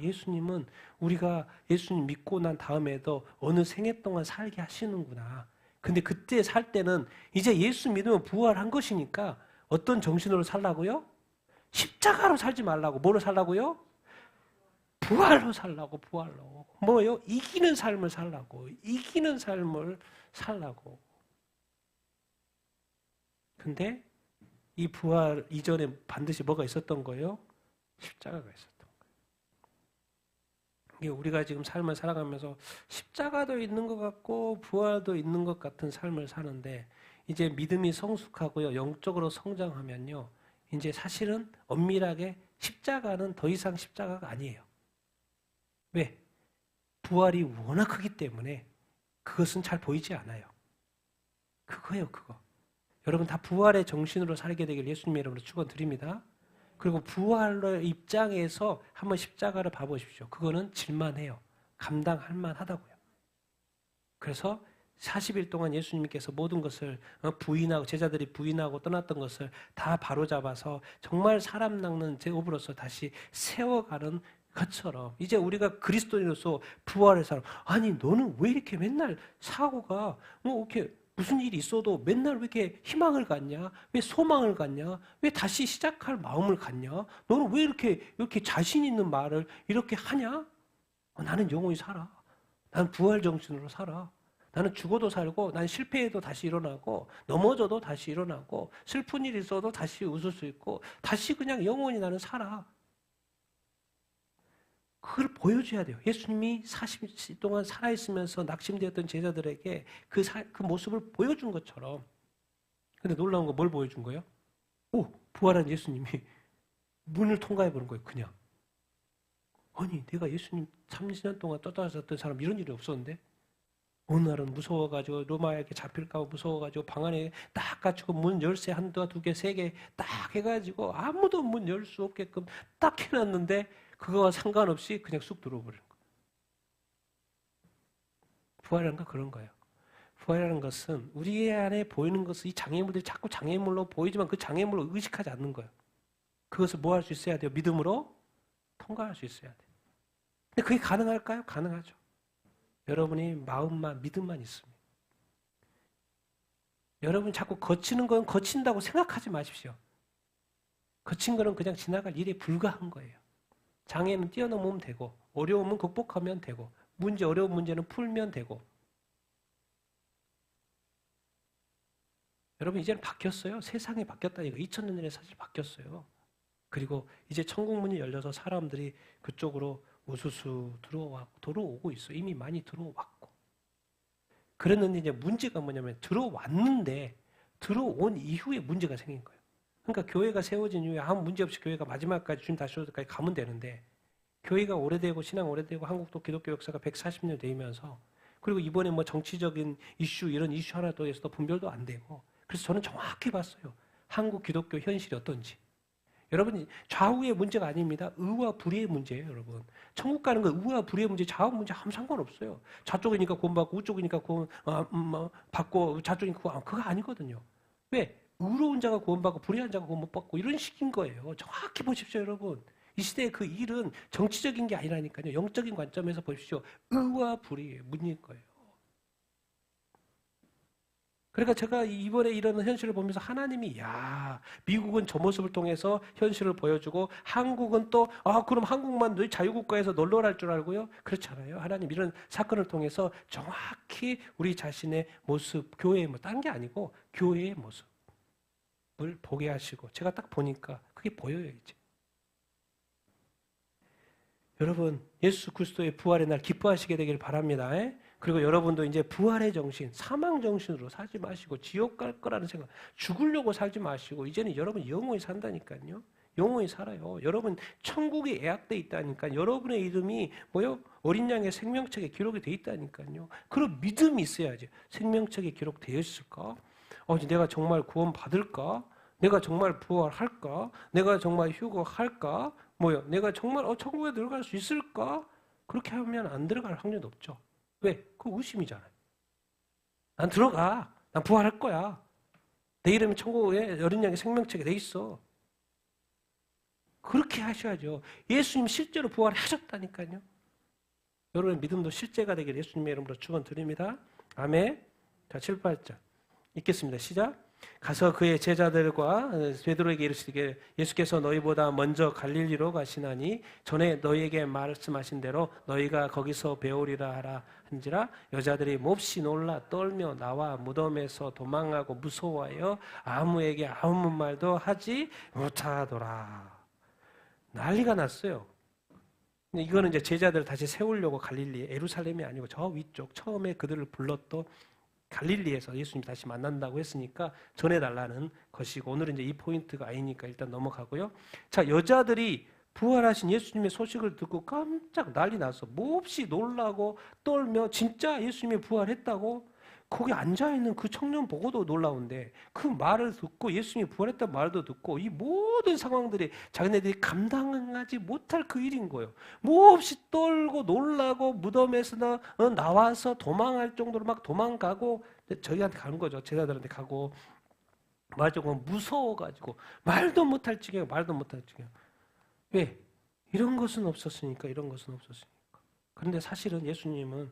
예수님은 우리가 예수님 믿고 난 다음에도 어느 생애 동안 살게 하시는구나. 근데 그때 살 때는 이제 예수 믿으면 부활한 것이니까 어떤 정신으로 살라고요? 십자가로 살지 말라고. 뭐로 살라고요? 부활로 살라고. 부활로. 뭐예요? 이기는 삶을 살라고. 이기는 삶을 살라고. 근데 이 부활 이전에 반드시 뭐가 있었던 거예요? 십자가가 있었던 거예요. 우리가 지금 삶을 살아가면서 십자가도 있는 것 같고 부활도 있는 것 같은 삶을 사는데 이제 믿음이 성숙하고요. 영적으로 성장하면요. 이제 사실은 엄밀하게 십자가는 더 이상 십자가가 아니에요. 왜? 부활이 워낙 크기 때문에 그것은 잘 보이지 않아요. 그거예요, 그거. 여러분 다 부활의 정신으로 살게 되길 예수님의 이름으로 축원드립니다. 그리고 부활의 입장에서 한번 십자가를 봐보십시오. 그거는 질만해요. 감당할 만하다고요. 그래서 40일 동안 예수님께서 모든 것을 부인하고 제자들이 부인하고 떠났던 것을 다 바로잡아서 정말 사람 낚는 제업으로서 다시 세워가는 것처럼 이제 우리가 그리스도인으로서 부활의 사람. 아니 너는 왜 이렇게 맨날 사고가 이렇게 무슨 일이 있어도 맨날 왜 이렇게 희망을 갖냐? 왜 소망을 갖냐? 왜 다시 시작할 마음을 갖냐? 너는 왜 이렇게 자신 있는 말을 이렇게 하냐? 나는 영원히 살아. 나는 부활 정신으로 살아. 나는 죽어도 살고, 난 실패해도 다시 일어나고, 넘어져도 다시 일어나고, 슬픈 일이 있어도 다시 웃을 수 있고, 다시 그냥 영원히 나는 살아. 그걸 보여줘야 돼요. 예수님이 40일 동안 살아있으면서 낙심되었던 제자들에게 그 모습을 보여준 것처럼. 근데 놀라운 거 뭘 보여준 거예요? 부활한 예수님이 문을 통과해보는 거예요, 그냥. 아니, 내가 예수님 30년 동안 쫓아다녔던 사람 이런 일이 없었는데? 어느 날은 무서워가지고 로마에게 잡힐까 무서워가지고 방 안에 딱 갇히고 문 열쇠 한두 개, 세 개 딱 해가지고 아무도 문 열 수 없게끔 딱 해놨는데 그거와 상관없이 그냥 쑥 들어오버리는 거예요. 부활이라는 건 그런 거예요. 부활이라는 것은 우리 안에 보이는 것은 이 장애물들이 자꾸 장애물로 보이지만 그 장애물로 의식하지 않는 거예요. 그것을 뭐 할 수 있어야 돼요? 믿음으로 통과할 수 있어야 돼요. 근데 그게 가능할까요? 가능하죠. 여러분이 마음만, 믿음만 있으면. 여러분 자꾸 거치는 건 거친다고 생각하지 마십시오. 거친 거는 그냥 지나갈 일에 불과한 거예요. 장애는 뛰어넘으면 되고 어려움은 극복하면 되고 어려운 문제는 풀면 되고 여러분 이제는 바뀌었어요. 세상이 바뀌었다니까. 2000년 전에 사실 바뀌었어요. 그리고 이제 천국 문이 열려서 사람들이 그쪽으로 우수수 들어오고 있어요. 이미 많이 들어왔고. 그랬는데 이제 문제가 뭐냐면 들어왔는데 들어온 이후에 문제가 생긴 거예요. 그러니까 교회가 세워진 이후에 아무 문제 없이 교회가 마지막까지 주님 다시 올 때까지 가면 되는데 교회가 오래되고 신앙 오래되고 한국도 기독교 역사가 140년 되면서 그리고 이번에 뭐 정치적인 이슈 이런 이슈 하나 또 해서도 분별도 안 되고 그래서 저는 정확히 봤어요. 한국 기독교 현실이 어떤지. 여러분 좌우의 문제가 아닙니다. 의와 불의의 문제예요, 여러분. 천국 가는 건 의와 불의의 문제, 좌우 문제 아무 상관없어요. 좌쪽이니까 구원받고 우쪽이니까 받고 좌쪽이니까 그거 아니거든요. 왜? 의로운 자가 구원받고 불의한 자가 구원 못 받고 이런 식인 거예요. 정확히 보십시오, 여러분. 이 시대의 그 일은 정치적인 게 아니라니까요. 영적인 관점에서 보십시오. 의와 불의의 문제인 거예요. 그러니까 제가 이번에 이런 현실을 보면서 하나님이 미국은 저 모습을 통해서 현실을 보여주고 한국은 또 그럼 한국만 자유국가에서 놀러갈 줄 알고요? 그렇잖아요. 하나님 이런 사건을 통해서 정확히 우리 자신의 모습, 교회의 모습, 딴 게 아니고 교회의 모습을 보게 하시고 제가 딱 보니까 그게 보여요 이제. 여러분 예수 그리스도의 부활의 날 기뻐하시게 되길 바랍니다. 그리고 여러분도 이제 부활의 정신, 사망 정신으로 살지 마시고 지옥 갈 거라는 생각, 죽으려고 살지 마시고 이제는 여러분 영원히 산다니까요. 영원히 살아요. 여러분 천국에 예약돼 있다니까. 여러분의 이름이 어린 양의 생명책에 기록이 돼 있다니까요. 그런 믿음이 있어야지. 생명책에 기록되어 있을까? 내가 정말 구원 받을까? 내가 정말 부활할까? 내가 정말 휴거할까? 내가 정말 천국에 들어갈 수 있을까? 그렇게 하면 안 들어갈 확률이 높죠. 왜? 그거 의심이잖아요. 난 들어가. 난 부활할 거야. 내 이름이 천국에 어린 양의 생명책에 돼 있어. 그렇게 하셔야죠. 예수님 실제로 부활하셨다니까요. 여러분의 믿음도 실제가 되길 예수님의 이름으로 축원드립니다. 아멘. 자, 7, 8절 읽겠습니다. 시작. 가서 그의 제자들과 베드로에게 이르시되 예수께서 너희보다 먼저 갈릴리로 가시나니 전에 너희에게 말씀하신 대로 너희가 거기서 배우리라 하라 한지라. 여자들이 몹시 놀라 떨며 나와 무덤에서 도망하고 무서워하여 아무에게 아무 말도 하지 못하더라. 난리가 났어요. 이거는 이제 제자들을 다시 세우려고 갈릴리, 예루살렘이 아니고 저 위쪽 처음에 그들을 불렀던 갈릴리에서 예수님 다시 만난다고 했으니까 전해달라는 것이고, 오늘은 이제 이 포인트가 아니니까 일단 넘어가고요. 자, 여자들이 부활하신 예수님의 소식을 듣고 깜짝 난리 나서 몹시 놀라고 떨며 진짜 예수님이 부활했다고 거기 앉아있는 그 청년 보고도 놀라운데 그 말을 듣고 예수님이 부활했다는 말도 듣고 이 모든 상황들이 자기네들이 감당하지 못할 그 일인 거예요. 몹시 떨고 놀라고 무덤에서 나와서 도망할 정도로 막 도망가고 저희한테 가는 거죠. 제자들한테 가고 말하자면 무서워가지고 말도 못할 지경이에요. 말도 못할 지경. 왜? 이런 것은 없었으니까. 이런 것은 없었으니까. 그런데 사실은 예수님은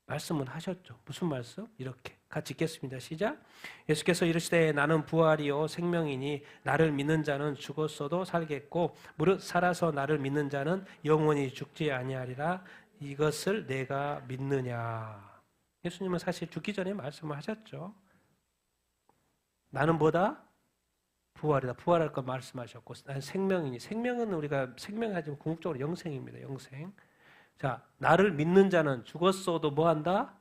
말씀을 하셨죠. 무슨 말씀? 이렇게 같이 읽겠습니다. 시작. 예수께서 이르시되 나는 부활이요 생명이니 나를 믿는 자는 죽었어도 살겠고 무릇 살아서 나를 믿는 자는 영원히 죽지 아니하리라. 이것을 내가 믿느냐. 예수님은 사실 죽기 전에 말씀을 하셨죠. 나는 뭐다? 부활이다. 부활할 것 말씀하셨고 나는 생명이니. 생명은 우리가 생명하지만 궁극적으로 영생입니다. 영생. 자, 나를 믿는 자는 죽었어도 뭐한다?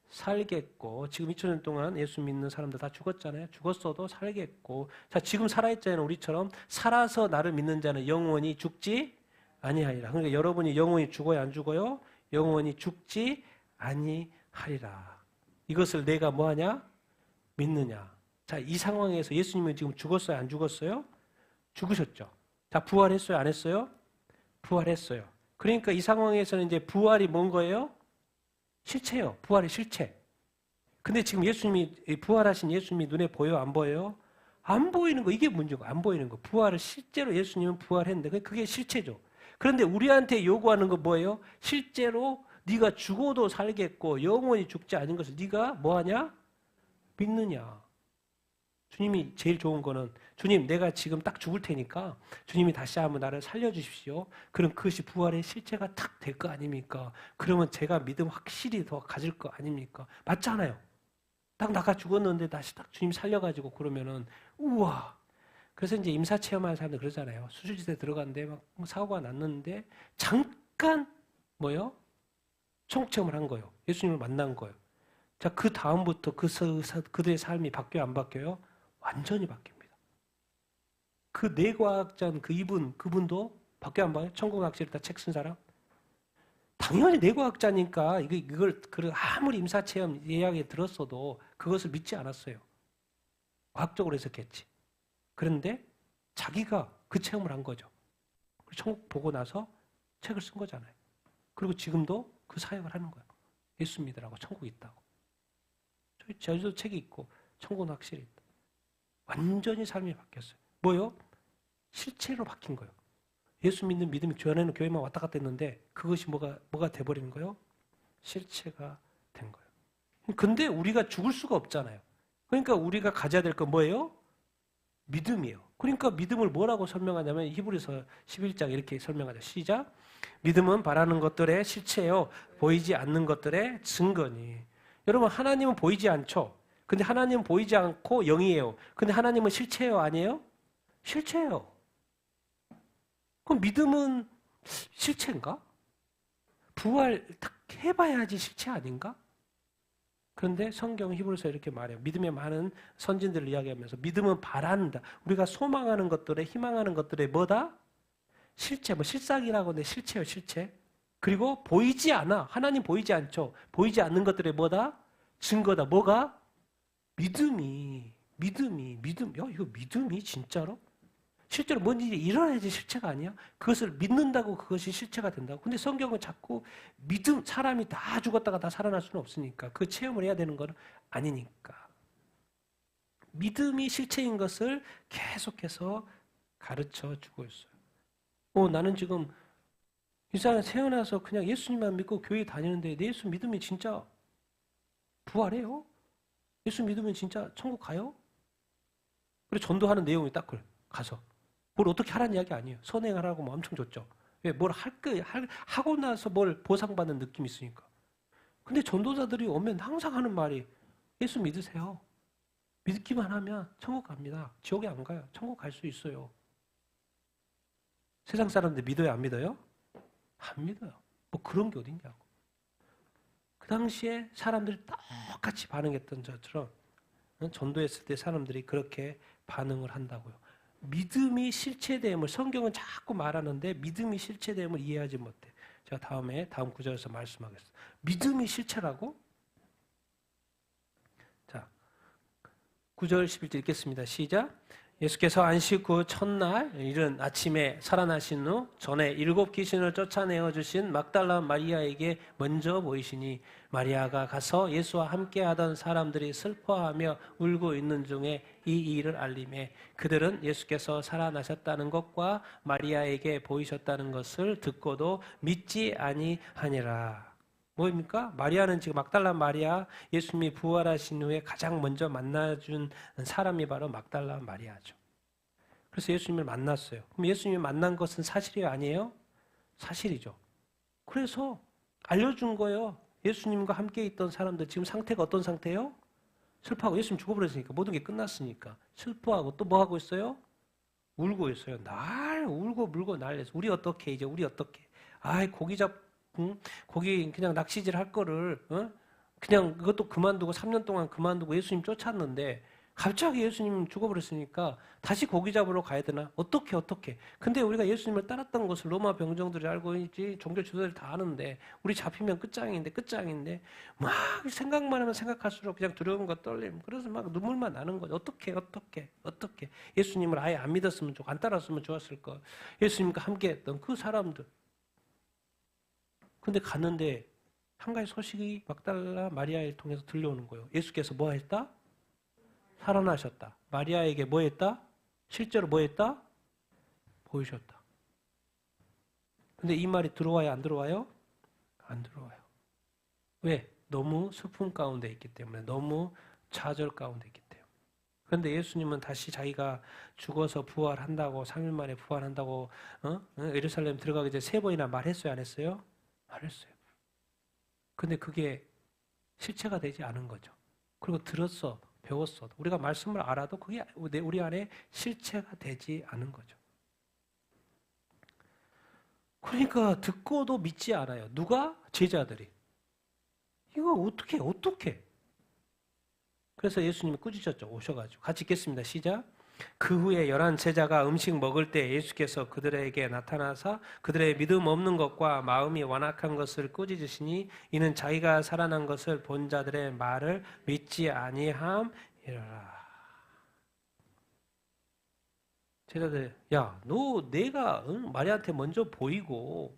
살겠고. 지금 2000년 동안 예수 믿는 사람들 다 죽었잖아요. 죽었어도 살겠고. 자, 지금 살아있잖아요. 우리처럼 살아서 나를 믿는 자는 영원히 죽지 아니하리라. 그러니까 여러분이 영원히 죽어요? 안 죽어요? 영원히 죽지 아니하리라. 이것을 내가 뭐하냐? 믿느냐. 자, 이 상황에서 예수님은 지금 죽었어요? 안 죽었어요? 죽으셨죠. 자, 부활했어요? 안 했어요? 부활했어요. 그러니까 이 상황에서는 이제 부활이 뭔 거예요? 실체예요. 부활의 실체. 근데 지금 예수님이, 부활하신 예수님이 눈에 보여요? 안 보여요? 안 보이는 거. 이게 문제고, 안 보이는 거. 부활을 실제로 예수님은 부활했는데 그게 실체죠. 그런데 우리한테 요구하는 거 뭐예요? 실제로 네가 죽어도 살겠고 영원히 죽지 않은 것을 네가 뭐하냐? 믿느냐. 주님이 제일 좋은 거는 주님 내가 지금 딱 죽을 테니까 주님이 다시 한번 나를 살려주십시오. 그럼 그것이 부활의 실체가 탁 될 거 아닙니까? 그러면 제가 믿음 확실히 더 가질 거 아닙니까? 맞잖아요. 딱 나가 죽었는데 다시 딱 주님 살려가지고 그러면은 우와. 그래서 이제 임사 체험하는 사람들 그러잖아요. 수술실에 들어갔는데 막 사고가 났는데 잠깐 뭐요? 천국 체험을 한 거예요. 예수님을 만난 거예요. 자, 그 다음부터 그들의 삶이 바뀌어요, 안 바뀌어요? 완전히 바뀝니다. 그 뇌과학자는 그분도 바뀌어 안 봐요? 천국학실에다 책 쓴 사람? 당연히 뇌과학자니까 이걸 아무리 임사체험 이야기 들었어도 그것을 믿지 않았어요. 과학적으로 해석했지. 그런데 자기가 그 체험을 한 거죠. 천국 보고 나서 책을 쓴 거잖아요. 그리고 지금도 그 사역을 하는 거예요. 예수 믿으라고 천국이 있다고. 저희도 책이 있고 천국은 확실히 있다. 완전히 삶이 바뀌었어요. 뭐요? 실체로 바뀐 거예요. 예수 믿는 믿음이 전에는 교회만 왔다 갔다 했는데 그것이 뭐가 돼버리는 거예요? 실체가 된 거예요. 근데 우리가 죽을 수가 없잖아요. 그러니까 우리가 가져야 될 건 뭐예요? 믿음이에요. 그러니까 믿음을 뭐라고 설명하냐면 히브리서 11장 이렇게 설명하죠. 시작. 믿음은 바라는 것들의 실체요. 보이지 않는 것들의 증거니. 여러분 하나님은 보이지 않죠. 근데 하나님은 보이지 않고 영이에요. 근데 하나님은 실체예요? 아니에요? 실체예요. 그럼 믿음은 실체인가? 부활 딱 해봐야지 실체 아닌가? 그런데 성경 히브리서 이렇게 말해요. 믿음의 많은 선진들을 이야기하면서 믿음은 바란다. 우리가 소망하는 것들에 희망하는 것들에 뭐다? 실체, 실상이라고 하는데 실체요, 실체. 그리고 보이지 않아. 하나님 보이지 않죠. 보이지 않는 것들에 뭐다? 증거다. 뭐가? 믿음. 야, 이거 믿음이 진짜로? 실제로 뭔지 일어나야지 실체가 아니야? 그것을 믿는다고 그것이 실체가 된다고. 근데 성경은 자꾸 믿음, 사람이 다 죽었다가 다 살아날 수는 없으니까 그 체험을 해야 되는 건 아니니까. 믿음이 실체인 것을 계속해서 가르쳐 주고 있어요. 나는 지금 이 사람 태어나서 그냥 예수님만 믿고 교회 다니는데 내 예수 믿으면 진짜 부활해요? 예수 믿으면 진짜 천국 가요? 그리고 전도하는 내용이 딱 그래. 가서. 뭘 어떻게 하라는 이야기 아니에요. 선행하라고 뭐 엄청 줬죠. 왜? 뭘 하고 나서 뭘 보상받는 느낌이 있으니까. 근데 전도자들이 오면 항상 하는 말이 예수 믿으세요. 믿기만 하면 천국 갑니다. 지옥에 안 가요. 천국 갈 수 있어요. 세상 사람들 믿어요? 안 믿어요? 안 믿어요. 뭐 그런 게 어딨냐고. 그 당시에 사람들이 똑같이 반응했던 것처럼 전도했을 때 사람들이 그렇게 반응을 한다고요. 믿음이 실체됨을 성경은 자꾸 말하는데 믿음이 실체됨을 이해하지 못해. 제가 다음 구절에서 말씀하겠습니다. 믿음이 실체라고? 자, 9절 11절 읽겠습니다. 시작. 예수께서 안식 후 첫날 이른 아침에 살아나신 후 전에 7 귀신을 쫓아내어 주신 막달라 마리아에게 먼저 보이시니 마리아가 가서 예수와 함께 하던 사람들이 슬퍼하며 울고 있는 중에 이 일을 알림해 그들은 예수께서 살아나셨다는 것과 마리아에게 보이셨다는 것을 듣고도 믿지 아니하니라. 뭐입니까? 마리아는 지금 막달라 마리아, 예수님이 부활하신 후에 가장 먼저 만나준 사람이 바로 막달라 마리아죠. 그래서 예수님을 만났어요. 그럼 예수님을 만난 것은 사실이에요? 아니에요? 사실이죠. 그래서 알려준 거예요. 예수님과 함께 있던 사람들 지금 상태가 어떤 상태예요? 슬퍼하고 예수님 죽어버렸으니까 모든 게 끝났으니까 슬퍼하고 또 뭐 하고 있어요? 울고 있어요. 날 울고 물고 난리서 우리 어떻게 이제 우리 어떻게? 아이 고기 그냥 낚시질 할 거를 그냥 그것도 그만두고 3년 동안 그만두고 예수님 쫓았는데 갑자기 예수님 죽어버렸으니까 다시 고기 잡으러 가야 되나? 어떻게? 근데 우리가 예수님을 따랐던 것을 로마 병정들이 알고 있지 종교 지도자들이 다 아는데 우리 잡히면 끝장인데 막 생각만 하면 생각할수록 그냥 두려운 거 떨림. 그래서 막 눈물만 나는 거죠. 어떻게? 예수님을 아예 안 믿었으면 안 따랐으면 좋았을 거. 예수님과 함께했던 그 사람들. 근데 갔는데 한 가지 소식이 막달라 마리아를 통해서 들려오는 거예요. 예수께서 뭐 했다? 살아나셨다. 마리아에게 뭐 했다? 실제로 뭐 했다? 보이셨다. 근데 이 말이 들어와요? 안 들어와요? 안 들어와요. 왜? 너무 슬픔 가운데 있기 때문에. 너무 좌절 가운데 있기 때문에. 그런데 예수님은 다시 자기가 죽어서 부활한다고 3일 만에 부활한다고 예루살렘 들어가기 전에 3번이나 말했어요? 안 했어요? 말했어요. 근데 그게 실체가 되지 않은 거죠. 그리고 들었어, 배웠어. 우리가 말씀을 알아도 그게 우리 안에 실체가 되지 않은 거죠. 그러니까 듣고도 믿지 않아요. 누가? 제자들이. 이거 어떻게? 그래서 예수님이 꾸짖었죠. 오셔가지고. 같이 읽겠습니다. 시작. 그 후에 11 제자가 음식 먹을 때 예수께서 그들에게 나타나서 그들의 믿음 없는 것과 마음이 완악한 것을 꾸짖으시니 이는 자기가 살아난 것을 본 자들의 말을 믿지 아니함이라. 제자들, 야, 너 내가 마리아한테 먼저 보이고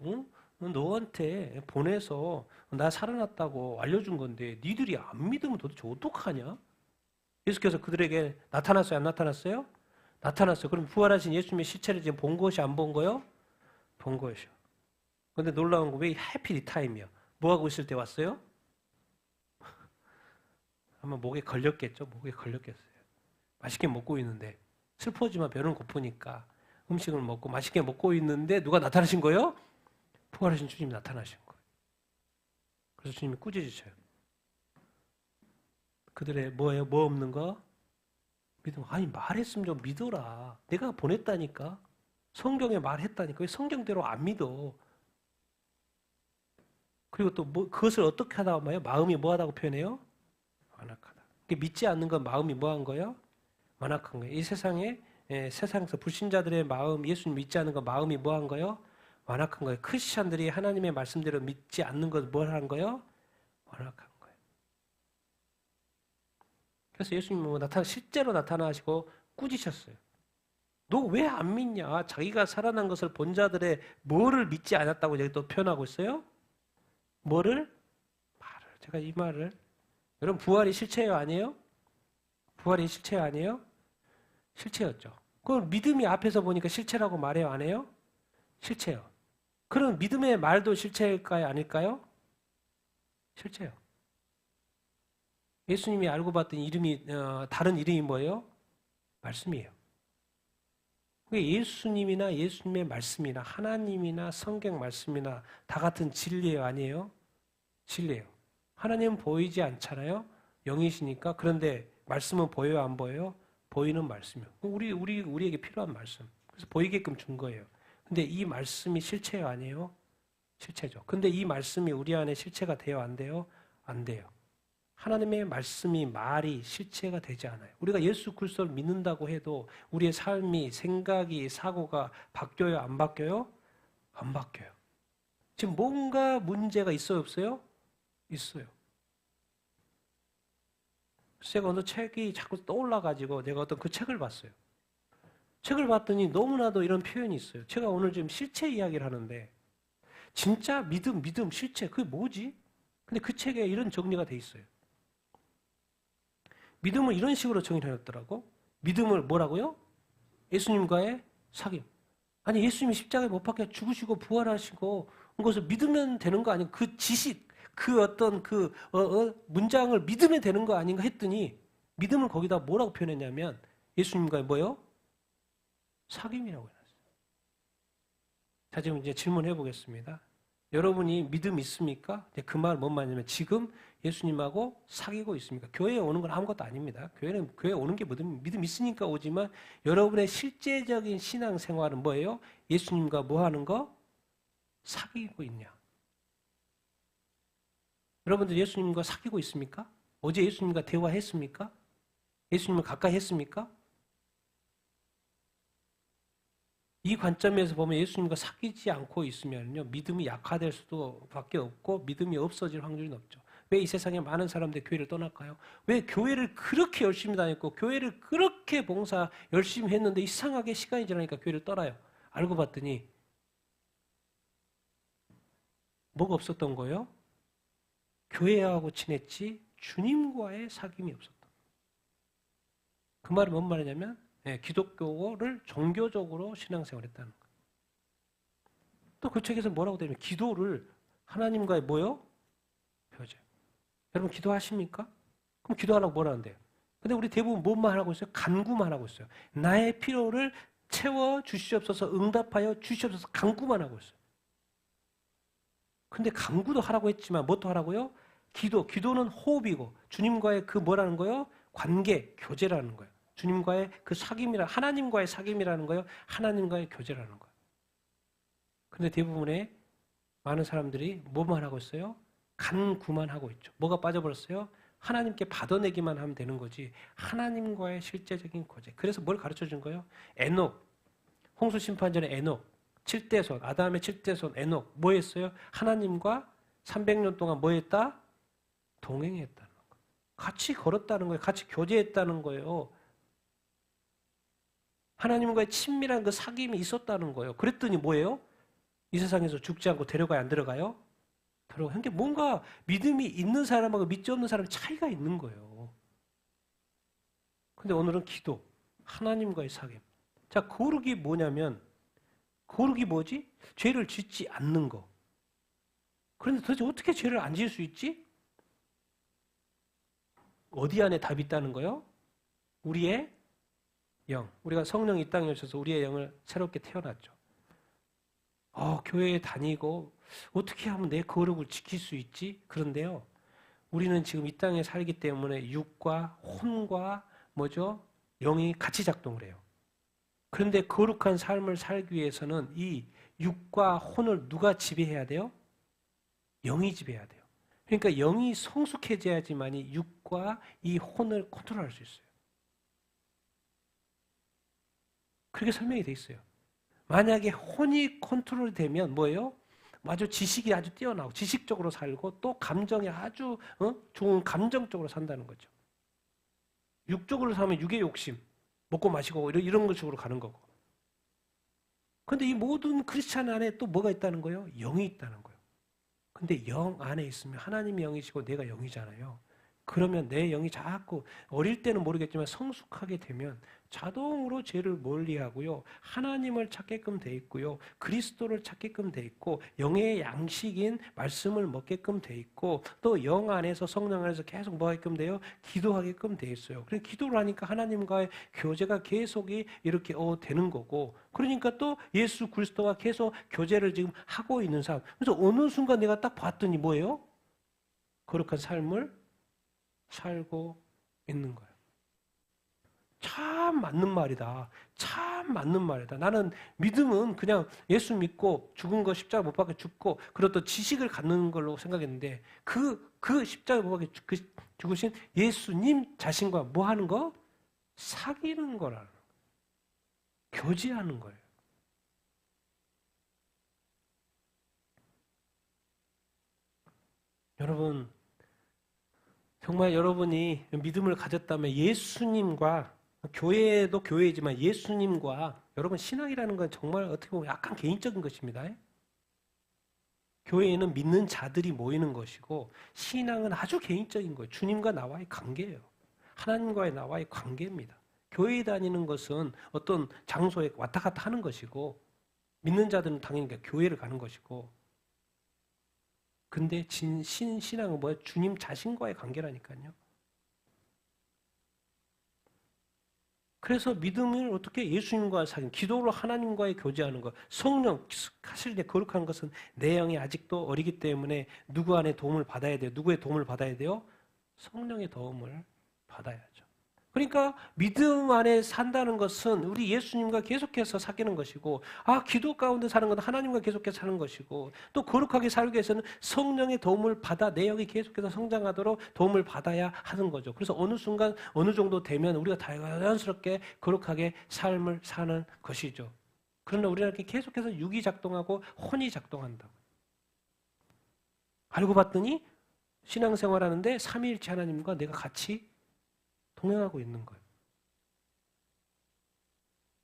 너한테 보내서 나 살아났다고 알려준 건데 니들이 안 믿으면 도대체 어떡하냐? 예수께서 그들에게 나타났어요? 안 나타났어요? 나타났어요. 그럼 부활하신 예수님의 시체를 지금 본 것이 안 본 거요? 본 것이요. 근데 놀라운 거 왜 하필 이 타임이야? 뭐 하고 있을 때 왔어요? 아마 목에 걸렸겠죠? 목에 걸렸겠어요. 맛있게 먹고 있는데 슬퍼지만 배는 고프니까 음식을 먹고 맛있게 먹고 있는데 누가 나타나신 거예요? 부활하신 주님이 나타나신 거예요. 그래서 주님이 꾸짖으셔요. 그들의 뭐예요? 뭐 없는 거? 믿음. 아니 말했으면 좀 믿어라. 내가 보냈다니까. 성경에 말했다니까. 왜 성경대로 안 믿어? 그리고 또 그것을 어떻게 하다 말이에요? 마음이 뭐하다고 표현해요? 완악하다. 믿지 않는 건 마음이 뭐한 거예요? 완악한 거예요. 이 세상에 세상에서 불신자들의 마음, 예수님 믿지 않는 건 마음이 뭐한 거예요? 완악한 거예요. 크리스찬들이 하나님의 말씀대로 믿지 않는 건 뭘 하는 거예요? 완악한 거예요. 그래서 예수님은 실제로 나타나시고 꾸짖으셨어요. 너 왜 안 믿냐? 자기가 살아난 것을 본 자들의 뭐를 믿지 않았다고 여기 또 표현하고 있어요? 뭐를? 말을. 제가 이 말을. 여러분 부활이 실체예요? 아니에요? 부활이 실체 아니에요? 실체였죠. 그럼 믿음이 앞에서 보니까 실체라고 말해요? 안 해요? 실체요. 그럼 믿음의 말도 실체일까요? 아닐까요? 실체요. 예수님이 알고 봤던 이름이 다른 이름이 뭐예요? 말씀이에요. 예수님이나 예수님의 말씀이나 하나님이나 성경 말씀이나 다 같은 진리예요? 아니에요? 진리예요. 하나님은 보이지 않잖아요? 영이시니까. 그런데 말씀은 보여요? 안 보여요? 보이는 말씀이요. 우리에게 필요한 말씀. 그래서 보이게끔 준 거예요. 근데 이 말씀이 실체예요? 아니에요? 실체죠. 근데 이 말씀이 우리 안에 실체가 돼요? 안 돼요? 안 돼요. 하나님의 말씀이 말이 실체가 되지 않아요. 우리가 예수 그리스도를 믿는다고 해도 우리의 삶이 생각이 사고가 바뀌어요? 안 바뀌어요? 안 바뀌어요. 지금 뭔가 문제가 있어요? 없어요? 있어요. 제가 어느 책이 자꾸 떠올라가지고 내가 어떤 그 책을 봤어요. 책을 봤더니 너무나도 이런 표현이 있어요. 제가 오늘 지금 실체 이야기를 하는데 진짜 믿음, 실체 그게 뭐지? 근데 그 책에 이런 정리가 돼 있어요. 믿음을 이런 식으로 정의해놨더라고. 믿음을 뭐라고요? 예수님과의 사귐. 아니 예수님이 십자가에 못 박혀 죽으시고 부활하시고 그것을 믿으면 되는 거 아니에요? 그 지식, 그 어떤 문장을 믿으면 되는 거 아닌가 했더니 믿음을 거기다 뭐라고 표현했냐면 예수님과의 뭐요? 사귐이라고 해놨어요. 자, 지금 이제 질문해 보겠습니다. 여러분이 믿음 있습니까? 그 말 뭔 말이냐면 지금 예수님하고 사귀고 있습니까? 교회에 오는 건 아무것도 아닙니다. 교회에 오는 게 믿음 있으니까 오지만 여러분의 실제적인 신앙생활은 뭐예요? 예수님과 뭐 하는 거? 사귀고 있냐? 여러분들 예수님과 사귀고 있습니까? 어제 예수님과 대화했습니까? 예수님을 가까이 했습니까? 이 관점에서 보면 예수님과 사귀지 않고 있으면요, 믿음이 약화될 수도 밖에 없고 믿음이 없어질 확률이 높죠. 왜 이 세상에 많은 사람들이 교회를 떠날까요? 왜 교회를 그렇게 열심히 다녔고 교회를 그렇게 봉사 열심히 했는데 이상하게 시간이 지나니까 교회를 떠나요. 알고 봤더니 뭐가 없었던 거예요? 교회하고 친했지 주님과의 사귐이 없었다. 그 말이 뭔 말이냐면 기독교를 종교적으로 신앙생활했다는 거예요. 또 그 책에서 뭐라고 되냐면 기도를 하나님과의 뭐요? 표제. 여러분 기도하십니까? 그럼 기도하라고 뭐라는데요? 근데 우리 대부분 뭐만 하고 있어요? 간구만 하고 있어요. 나의 필요를 채워 주시옵소서, 응답하여 주시옵소서 간구만 하고 있어요. 근데 간구도 하라고 했지만 뭣도 하라고요? 기도는 호흡이고 주님과의 그 뭐라는 거요? 관계, 교제라는 거예요. 주님과의 그 사귐이라 하나님과의 사귐이라는 거예요. 하나님과의 교제라는 거예요. 근데 대부분의 많은 사람들이 뭐만 하고 있어요? 간구만 하고 있죠. 뭐가 빠져버렸어요? 하나님께 받아내기만 하면 되는 거지. 하나님과의 실제적인 교제. 그래서 뭘 가르쳐 준 거예요? 에녹, 홍수 심판 전에 에녹, 7대손, 아담의 7대손 에녹 뭐 했어요? 하나님과 300년 동안 뭐 했다? 동행했다는 거. 같이 걸었다는 거예요. 같이 교제했다는 거예요. 하나님과의 친밀한 그 사귐이 있었다는 거예요. 그랬더니 뭐예요? 이 세상에서 죽지 않고 데려가야 안 들어가요? 들어가. 그러니까 뭔가 믿음이 있는 사람하고 믿지 없는 사람의 차이가 있는 거예요. 근데 오늘은 기도, 하나님과의 사귐. 자, 거룩이 뭐냐면 거룩이 뭐지? 죄를 짓지 않는 거. 그런데 도대체 어떻게 죄를 안 지을 수 있지? 어디 안에 답이 있다는 거요? 우리의 영. 우리가 성령이 이 땅에 오셔서 우리의 영을 새롭게 태어났죠. 교회에 다니고 어떻게 하면 내 거룩을 지킬 수 있지? 그런데요. 우리는 지금 이 땅에 살기 때문에 육과 혼과 뭐죠? 영이 같이 작동을 해요. 그런데 거룩한 삶을 살기 위해서는 이 육과 혼을 누가 지배해야 돼요? 영이 지배해야 돼요. 그러니까 영이 성숙해져야지만이 육과 이 혼을 컨트롤할 수 있어요. 그렇게 설명이 돼 있어요. 만약에 혼이 컨트롤이 되면 뭐예요? 아주 지식이 아주 뛰어나고 지식적으로 살고 또 감정이 아주 좋은 감정적으로 산다는 거죠. 육적으로 살면 육의 욕심, 먹고 마시고 이런 것으로 가는 거고. 근데 이 모든 크리스찬 안에 또 뭐가 있다는 거예요? 영이 있다는 거예요. 근데 영 안에 있으면 하나님이 영이시고 내가 영이잖아요. 그러면 내 영이 자꾸 어릴 때는 모르겠지만 성숙하게 되면 자동으로 죄를 멀리하고요. 하나님을 찾게끔 돼 있고요. 그리스도를 찾게끔 돼 있고 영의 양식인 말씀을 먹게끔 돼 있고 또 영 안에서 성령 안에서 계속 뭐 하게끔 돼요? 기도하게끔 돼 있어요. 그래서 기도를 하니까 하나님과의 교제가 계속이 이렇게 되는 거고 그러니까 또 예수 그리스도와 계속 교제를 지금 하고 있는 사람. 그래서 어느 순간 내가 딱 봤더니 뭐예요? 거룩한 삶을 살고 있는 거예요. 참 맞는 말이다. 참 맞는 말이다. 나는 믿음은 그냥 예수 믿고 죽은 거 십자가 못 박혀 죽고 그리고 또 지식을 갖는 걸로 생각했는데 그 십자가 못 박혀 죽으신 예수님 자신과 뭐 하는 거? 사귀는 거라는 거예요. 교제하는 거예요. 여러분 정말 여러분이 믿음을 가졌다면 예수님과 교회도 교회이지만 예수님과 여러분 신앙이라는 건 정말 어떻게 보면 약간 개인적인 것입니다. 교회에는 믿는 자들이 모이는 것이고 신앙은 아주 개인적인 거예요. 주님과 나와의 관계예요. 하나님과의 나와의 관계입니다. 교회에 다니는 것은 어떤 장소에 왔다 갔다 하는 것이고 믿는 자들은 당연히 교회를 가는 것이고 근데 신앙은 뭐예요? 주님 자신과의 관계라니까요. 그래서 믿음을 어떻게 예수님과 사귐, 기도로 하나님과의 교제하는 것, 성령, 사실 거룩한 것은 내 영이 아직도 어리기 때문에 누구 안에 도움을 받아야 돼요? 누구의 도움을 받아야 돼요? 성령의 도움을 받아야죠. 그러니까 믿음 안에 산다는 것은 우리 예수님과 계속해서 사귀는 것이고 기도 가운데 사는 건 하나님과 계속해서 사는 것이고 또 거룩하게 살기 위해서는 성령의 도움을 받아 내 영이 계속해서 성장하도록 도움을 받아야 하는 거죠. 그래서 어느 순간 어느 정도 되면 우리가 자연스럽게 거룩하게 삶을 사는 것이죠. 그러나 우리는 이렇게 계속해서 육이 작동하고 혼이 작동한다고. 알고 봤더니 신앙생활하는데 삼위일체 하나님과 내가 같이 동행하고 있는 거예요.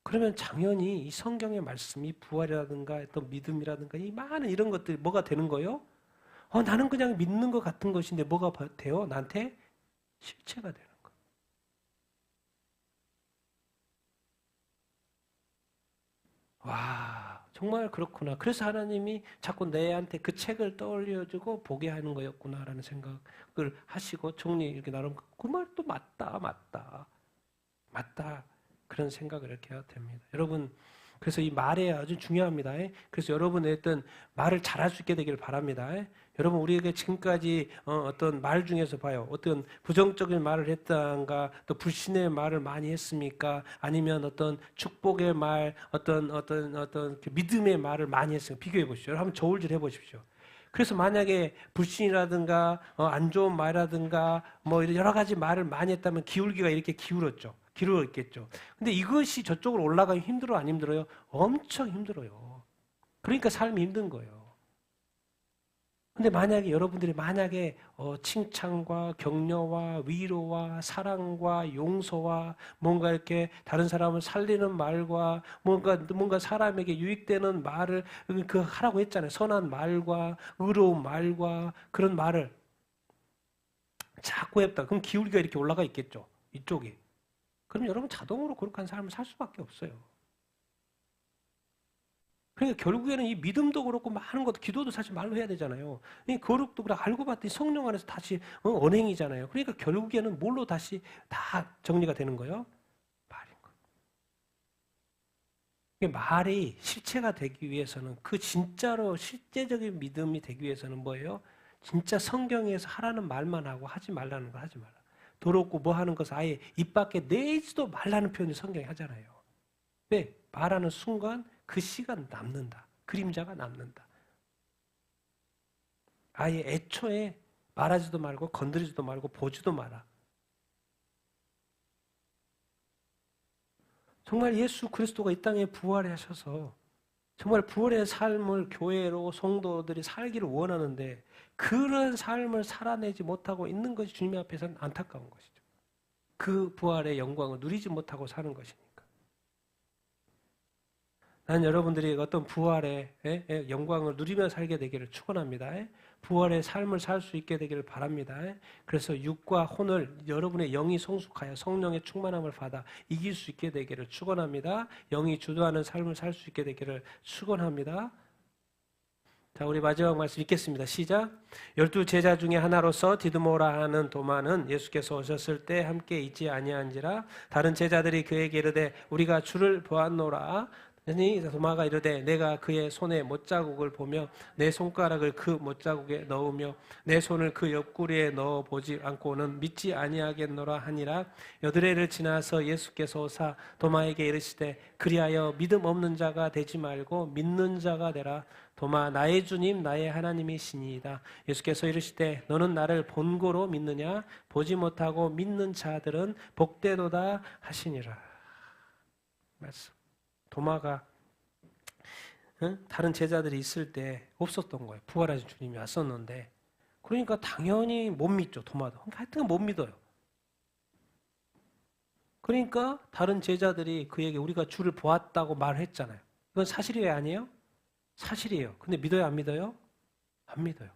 그러면 당연히 이 성경의 말씀이 부활이라든가 어떤 믿음이라든가 이 많은 이런 것들이 뭐가 되는 거예요? 나는 그냥 믿는 것 같은 것인데 뭐가 돼요? 나한테 실체가 되는 거예요. 와, 정말 그렇구나. 그래서 하나님이 자꾸 내한테 그 책을 떠올려주고 보게 하는 거였구나라는 생각을 하시고 정리 이렇게 나름 그 말도 맞다. 그런 생각을 이렇게 해야 됩니다. 여러분 그래서 이 말이 아주 중요합니다. 그래서 여러분의 어떤 말을 잘할 수 있게 되기를 바랍니다. 여러분 우리에게 지금까지 어떤 말 중에서 봐요. 어떤 부정적인 말을 했던가 또 불신의 말을 많이 했습니까? 아니면 어떤 축복의 말, 어떤 믿음의 말을 많이 했습니까? 비교해 보십시오. 한번 저울질 해 보십시오. 그래서 만약에 불신이라든가 안 좋은 말이라든가 뭐 여러 가지 말을 많이 했다면 기울기가 이렇게 기울었겠죠. 근데 이것이 저쪽으로 올라가기 힘들어 안 힘들어요? 엄청 힘들어요. 그러니까 삶이 힘든 거예요. 근데 만약에 여러분들이 칭찬과 격려와 위로와 사랑과 용서와 뭔가 이렇게 다른 사람을 살리는 말과 뭔가 사람에게 유익되는 말을 그 하라고 했잖아요. 선한 말과 의로운 말과 그런 말을 자꾸 했다. 그럼 기울기가 이렇게 올라가 있겠죠. 이쪽이. 그럼 여러분 자동으로 거룩한 삶을 살 수밖에 없어요. 그러니까 결국에는 이 믿음도 그렇고 많은 것도 기도도 사실 말로 해야 되잖아요. 이 거룩도 그래 알고 봤더니 성령 안에서 다시 언행이잖아요. 그러니까 결국에는 뭘로 다시 다 정리가 되는 거예요? 말인 거예요. 말이 실체가 되기 위해서는 그 진짜로 실제적인 믿음이 되기 위해서는 뭐예요? 진짜 성경에서 하라는 말만 하고 하지 말라는 거 하지 말라. 더럽고 뭐 하는 것을 아예 입 밖에 내지도 말라는 표현을 성경이 하잖아요. 왜? 말하는 순간 그 시간 남는다. 그림자가 남는다. 아예 애초에 말하지도 말고 건드리지도 말고 보지도 마라. 정말 예수 그리스도가 이 땅에 부활하셔서 정말 부활의 삶을 교회로 성도들이 살기를 원하는데 그런 삶을 살아내지 못하고 있는 것이 주님 앞에서는 안타까운 것이죠. 그 부활의 영광을 누리지 못하고 사는 것이니까. 난 여러분들이 어떤 부활의 영광을 누리며 살게 되기를 축원합니다. 부활의 삶을 살 수 있게 되기를 바랍니다. 그래서 육과 혼을 여러분의 영이 성숙하여 성령의 충만함을 받아 이길 수 있게 되기를 축원합니다. 영이 주도하는 삶을 살 수 있게 되기를 축원합니다. 자, 우리 마지막 말씀 읽겠습니다. 시작. 12 제자 중에 하나로서 디드모라 하는 도마는 예수께서 오셨을 때 함께 있지 아니한지라. 다른 제자들이 그에게 이르되 우리가 주를 보았노라. 도마가 이르되 내가 그의 손에 못자국을 보며 내 손가락을 그 못자국에 넣으며 내 손을 그 옆구리에 넣어 보지 않고는 믿지 아니하겠노라 하니라. 여드레를 지나서 예수께서 오사 도마에게 이르시되 그리하여 믿음 없는 자가 되지 말고 믿는 자가 되라. 도마 나의 주님 나의 하나님이시니이다. 예수께서 이르시되 너는 나를 본고로 믿느냐? 보지 못하고 믿는 자들은 복되도다 하시니라. 말씀. 도마가 다른 제자들이 있을 때 없었던 거예요. 부활하신 주님이 왔었는데 그러니까 당연히 못 믿죠. 도마도. 하여튼 못 믿어요. 그러니까 다른 제자들이 그에게 우리가 주를 보았다고 말했잖아요. 이건 사실이에요? 아니에요? 사실이에요. 근데 믿어요? 안 믿어요? 안 믿어요.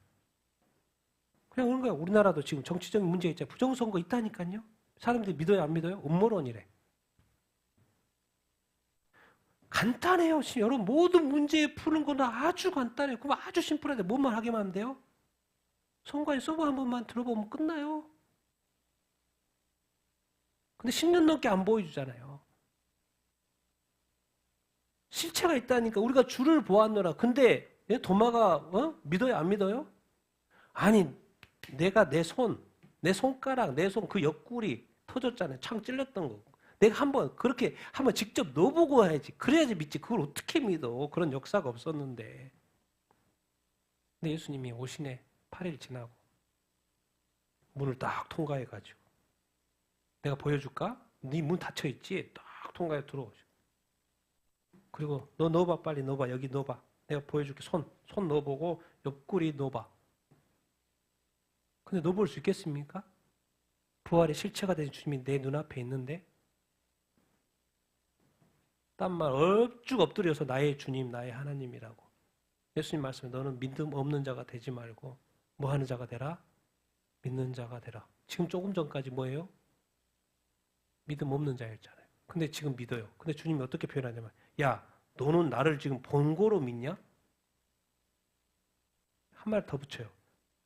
그냥 그런 거예요. 우리나라도 지금 정치적인 문제 있잖아요. 부정선거 있다니까요. 사람들이 믿어요? 안 믿어요? 음모론이래. 간단해요. 여러분 모든 문제 푸는 거는 아주 간단해요. 그럼 아주 심플한데 뭐만 하기만 하면 돼요? 성관이 서버 한 번만 들어보면 끝나요. 근데 10년 넘게 안 보여주잖아요. 실체가 있다니까 우리가 주를 보았노라. 근데 도마가 믿어요? 안 믿어요? 아니 내가 내 손가락, 내 손 그 옆구리 터졌잖아요. 창 찔렸던 거. 내가 그렇게 한번 직접 넣어보고 해야지. 그래야지 믿지. 그걸 어떻게 믿어? 그런 역사가 없었는데. 근데 예수님이 오시네 8일 지나고 문을 딱 통과해가지고 내가 보여줄까? 네 문 닫혀있지? 딱 통과해 들어오죠. 그리고 너 넣어봐 빨리 넣어봐. 여기 넣어봐. 내가 보여줄게. 손 넣어보고 옆구리 넣어봐. 근데 넣어볼 수 있겠습니까? 부활의 실체가 된 주님이 내 눈앞에 있는데 딴 말 쭉 엎드려서 나의 주님, 나의 하나님이라고. 예수님 말씀에 너는 믿음 없는 자가 되지 말고 뭐 하는 자가 되라? 믿는 자가 되라. 지금 조금 전까지 뭐예요? 믿음 없는 자였잖아요. 근데 지금 믿어요. 근데 주님이 어떻게 표현하냐면 야, 너는 나를 지금 본고로 믿냐? 한 말 더 붙여요.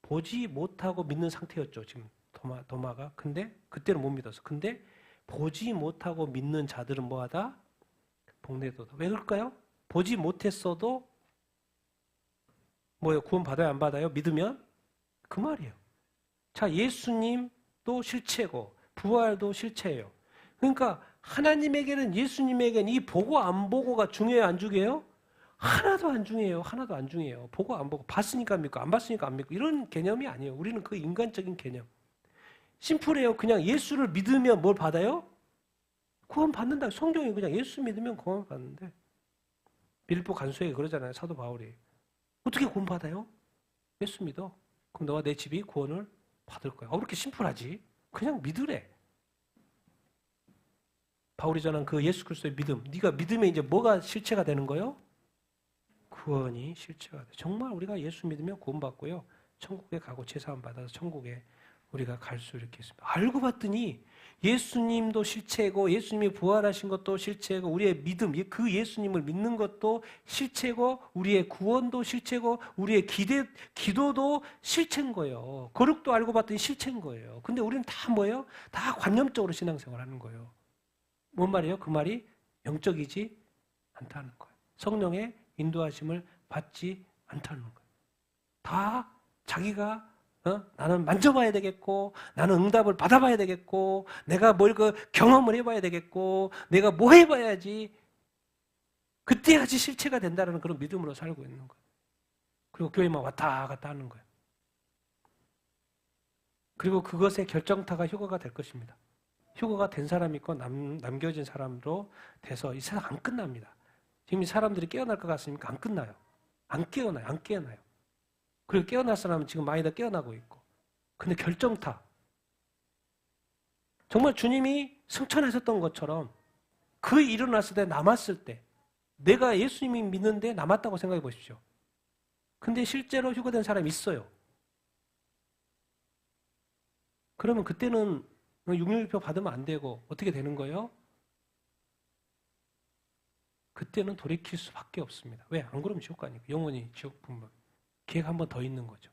보지 못하고 믿는 상태였죠. 지금 도마가. 근데 그때는 못 믿었어. 근데 보지 못하고 믿는 자들은 뭐하다? 복내도다. 왜 그럴까요? 보지 못했어도 뭐예요? 구원 받아요? 안 받아요? 믿으면? 그 말이에요. 자, 예수님도 실체고 부활도 실체예요. 그러니까 하나님에게는 예수님에게는 이 보고 안 보고가 중요해요? 안 중요해요? 하나도 안 중요해요. 하나도 안 중요해요. 보고 안 보고 봤으니까 믿고 안 봤으니까 안 믿고 이런 개념이 아니에요. 우리는 그 인간적인 개념. 심플해요. 그냥 예수를 믿으면 뭘 받아요? 구원 받는다. 성경이 그냥 예수 믿으면 구원 받는데. 빌립보 간수에게 그러잖아요. 사도 바울이. 어떻게 구원 받아요? 예수 믿어. 그럼 너와 내 집이 구원을 받을 거야. 그렇게 심플하지? 그냥 믿으래. 바울이 전한 그 예수 그리스도의 믿음. 네가 믿으면 이제 뭐가 실체가 되는 거예요? 구원이 실체가 돼. 정말 우리가 예수 믿으면 구원 받고요. 천국에 가고 제사함 받아서 천국에 우리가 갈 수 이렇게 있습니다. 알고 봤더니 예수님도 실체고 예수님이 부활하신 것도 실체고 우리의 믿음, 그 예수님을 믿는 것도 실체고 우리의 구원도 실체고 우리의 기도도 실체인 거예요. 거룩도 알고 봤더니 실체인 거예요. 근데 우리는 다 뭐예요? 다 관념적으로 신앙생활하는 거예요. 뭔 말이에요? 그 말이 영적이지 않다는 거예요. 성령의 인도하심을 받지 않다는 거예요. 다 자기가 나는 만져봐야 되겠고 나는 응답을 받아봐야 되겠고 내가 뭘 경험을 해봐야 되겠고 내가 뭐 해봐야지 그때야지 실체가 된다는 그런 믿음으로 살고 있는 거예요. 그리고 교회만 왔다 갔다 하는 거예요. 그리고 그것의 결정타가 휴거가 될 것입니다. 휴거가 된 사람이 있고 남겨진 사람으로 돼서 이 세상 안 끝납니다. 지금 이 사람들이 깨어날 것 같습니까? 안 끝나요. 안 깨어나요. 그리고 깨어날 사람은 지금 많이 다 깨어나고 있고. 근데 결정타. 정말 주님이 승천하셨던 것처럼 그 일어났을 때 남았을 때 내가 예수님이 믿는데 남았다고 생각해 보십시오. 근데 실제로 휴거된 사람이 있어요. 그러면 그때는 666표 받으면 안 되고 어떻게 되는 거예요? 그때는 돌이킬 수밖에 없습니다. 왜? 안 그러면 지옥 가니까. 영원히 지옥 분명. 기회가 한 번 더 있는 거죠.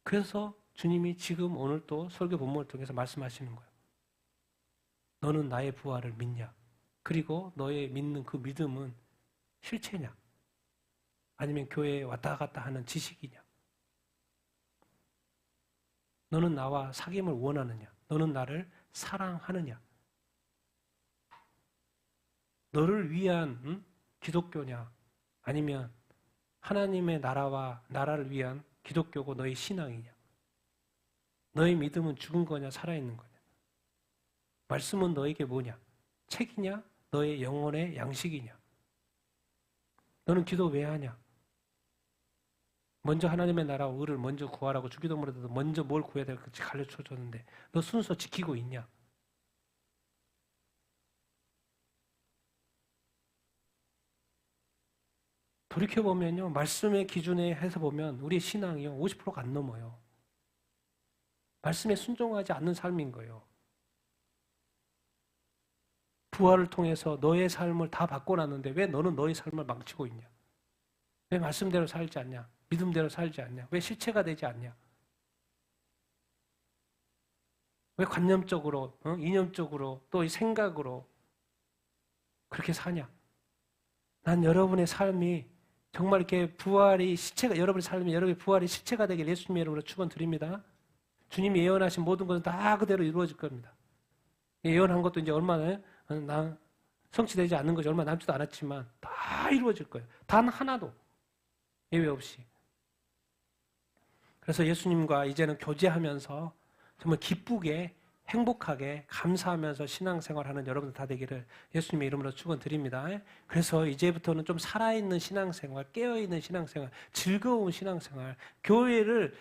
그래서 주님이 지금 오늘 또 설교 본문을 통해서 말씀하시는 거예요. 너는 나의 부활을 믿냐? 그리고 너의 믿는 그 믿음은 실체냐? 아니면 교회에 왔다 갔다 하는 지식이냐? 너는 나와 사귐을 원하느냐? 너는 나를 사랑하느냐? 너를 위한 기독교냐? 아니면 하나님의 나라를 위한 기독교고 너의 신앙이냐? 너의 믿음은 죽은 거냐? 살아있는 거냐? 말씀은 너에게 뭐냐? 책이냐? 너의 영혼의 양식이냐? 너는 기도 왜 하냐? 먼저 하나님의 나라와 의를 먼저 구하라고 주기도문에도 먼저 뭘 구해야 될지 가르쳐 줬는데 너 순서 지키고 있냐? 돌이켜보면요, 말씀의 기준에 해서 보면 우리의 신앙이요, 50%가 안 넘어요. 말씀에 순종하지 않는 삶인 거예요. 부활을 통해서 너의 삶을 다 바꿔놨는데 왜 너는 너의 삶을 망치고 있냐? 왜 말씀대로 살지 않냐? 믿음대로 살지 않냐? 왜 실체가 되지 않냐? 왜 관념적으로, 이념적으로, 또 이 생각으로 그렇게 사냐? 난 여러분의 삶이 정말 이렇게 부활이 실체가, 여러분의 삶이 여러분의 부활이 실체가 되길 예수님의 이름으로 축원드립니다. 주님이 예언하신 모든 것은 다 그대로 이루어질 겁니다. 예언한 것도 이제 얼마나 성취되지 않는 것이 얼마 남지도 않았지만 다 이루어질 거예요. 단 하나도 예외 없이. 그래서 예수님과 이제는 교제하면서 정말 기쁘게 행복하게 감사하면서 신앙생활하는 여러분들 다 되기를 예수님의 이름으로 축원드립니다. 그래서 이제부터는 좀 살아있는 신앙생활, 깨어있는 신앙생활, 즐거운 신앙생활, 교회를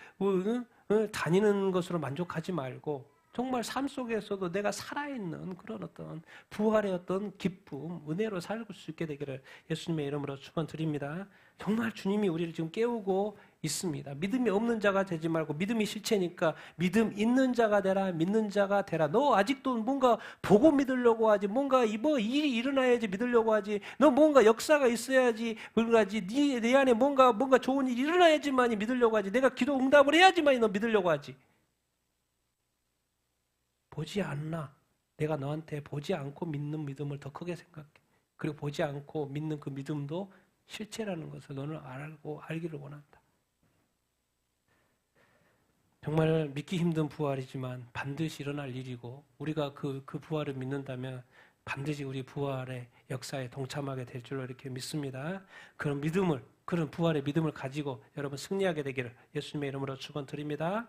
다니는 것으로 만족하지 말고 정말 삶 속에서도 내가 살아있는 그런 어떤 부활의 어떤 기쁨, 은혜로 살고 수 있게 되기를 예수님의 이름으로 축원드립니다. 정말 주님이 우리를 지금 깨우고 있습니다. 믿음이 없는 자가 되지 말고 믿음이 실체니까 믿음 있는 자가 되라, 믿는 자가 되라. 너 아직도 뭔가 보고 믿으려고 하지, 뭔가 일이 일어나야지 믿으려고 하지, 너 뭔가 역사가 있어야지 그러지, 네 안에 뭔가 좋은 일이 일어나야지만이 믿으려고 하지, 내가 기도 응답을 해야지만이 너 믿으려고 하지. 보지 않나? 내가 너한테 보지 않고 믿는 믿음을 더 크게 생각해. 그리고 보지 않고 믿는 그 믿음도 실체라는 것을 너는 알기를 원한다. 정말 믿기 힘든 부활이지만 반드시 일어날 일이고 우리가 그 부활을 믿는다면 반드시 우리 부활의 역사에 동참하게 될 줄로 이렇게 믿습니다. 그런 부활의 믿음을 가지고 여러분 승리하게 되기를 예수님의 이름으로 축원드립니다.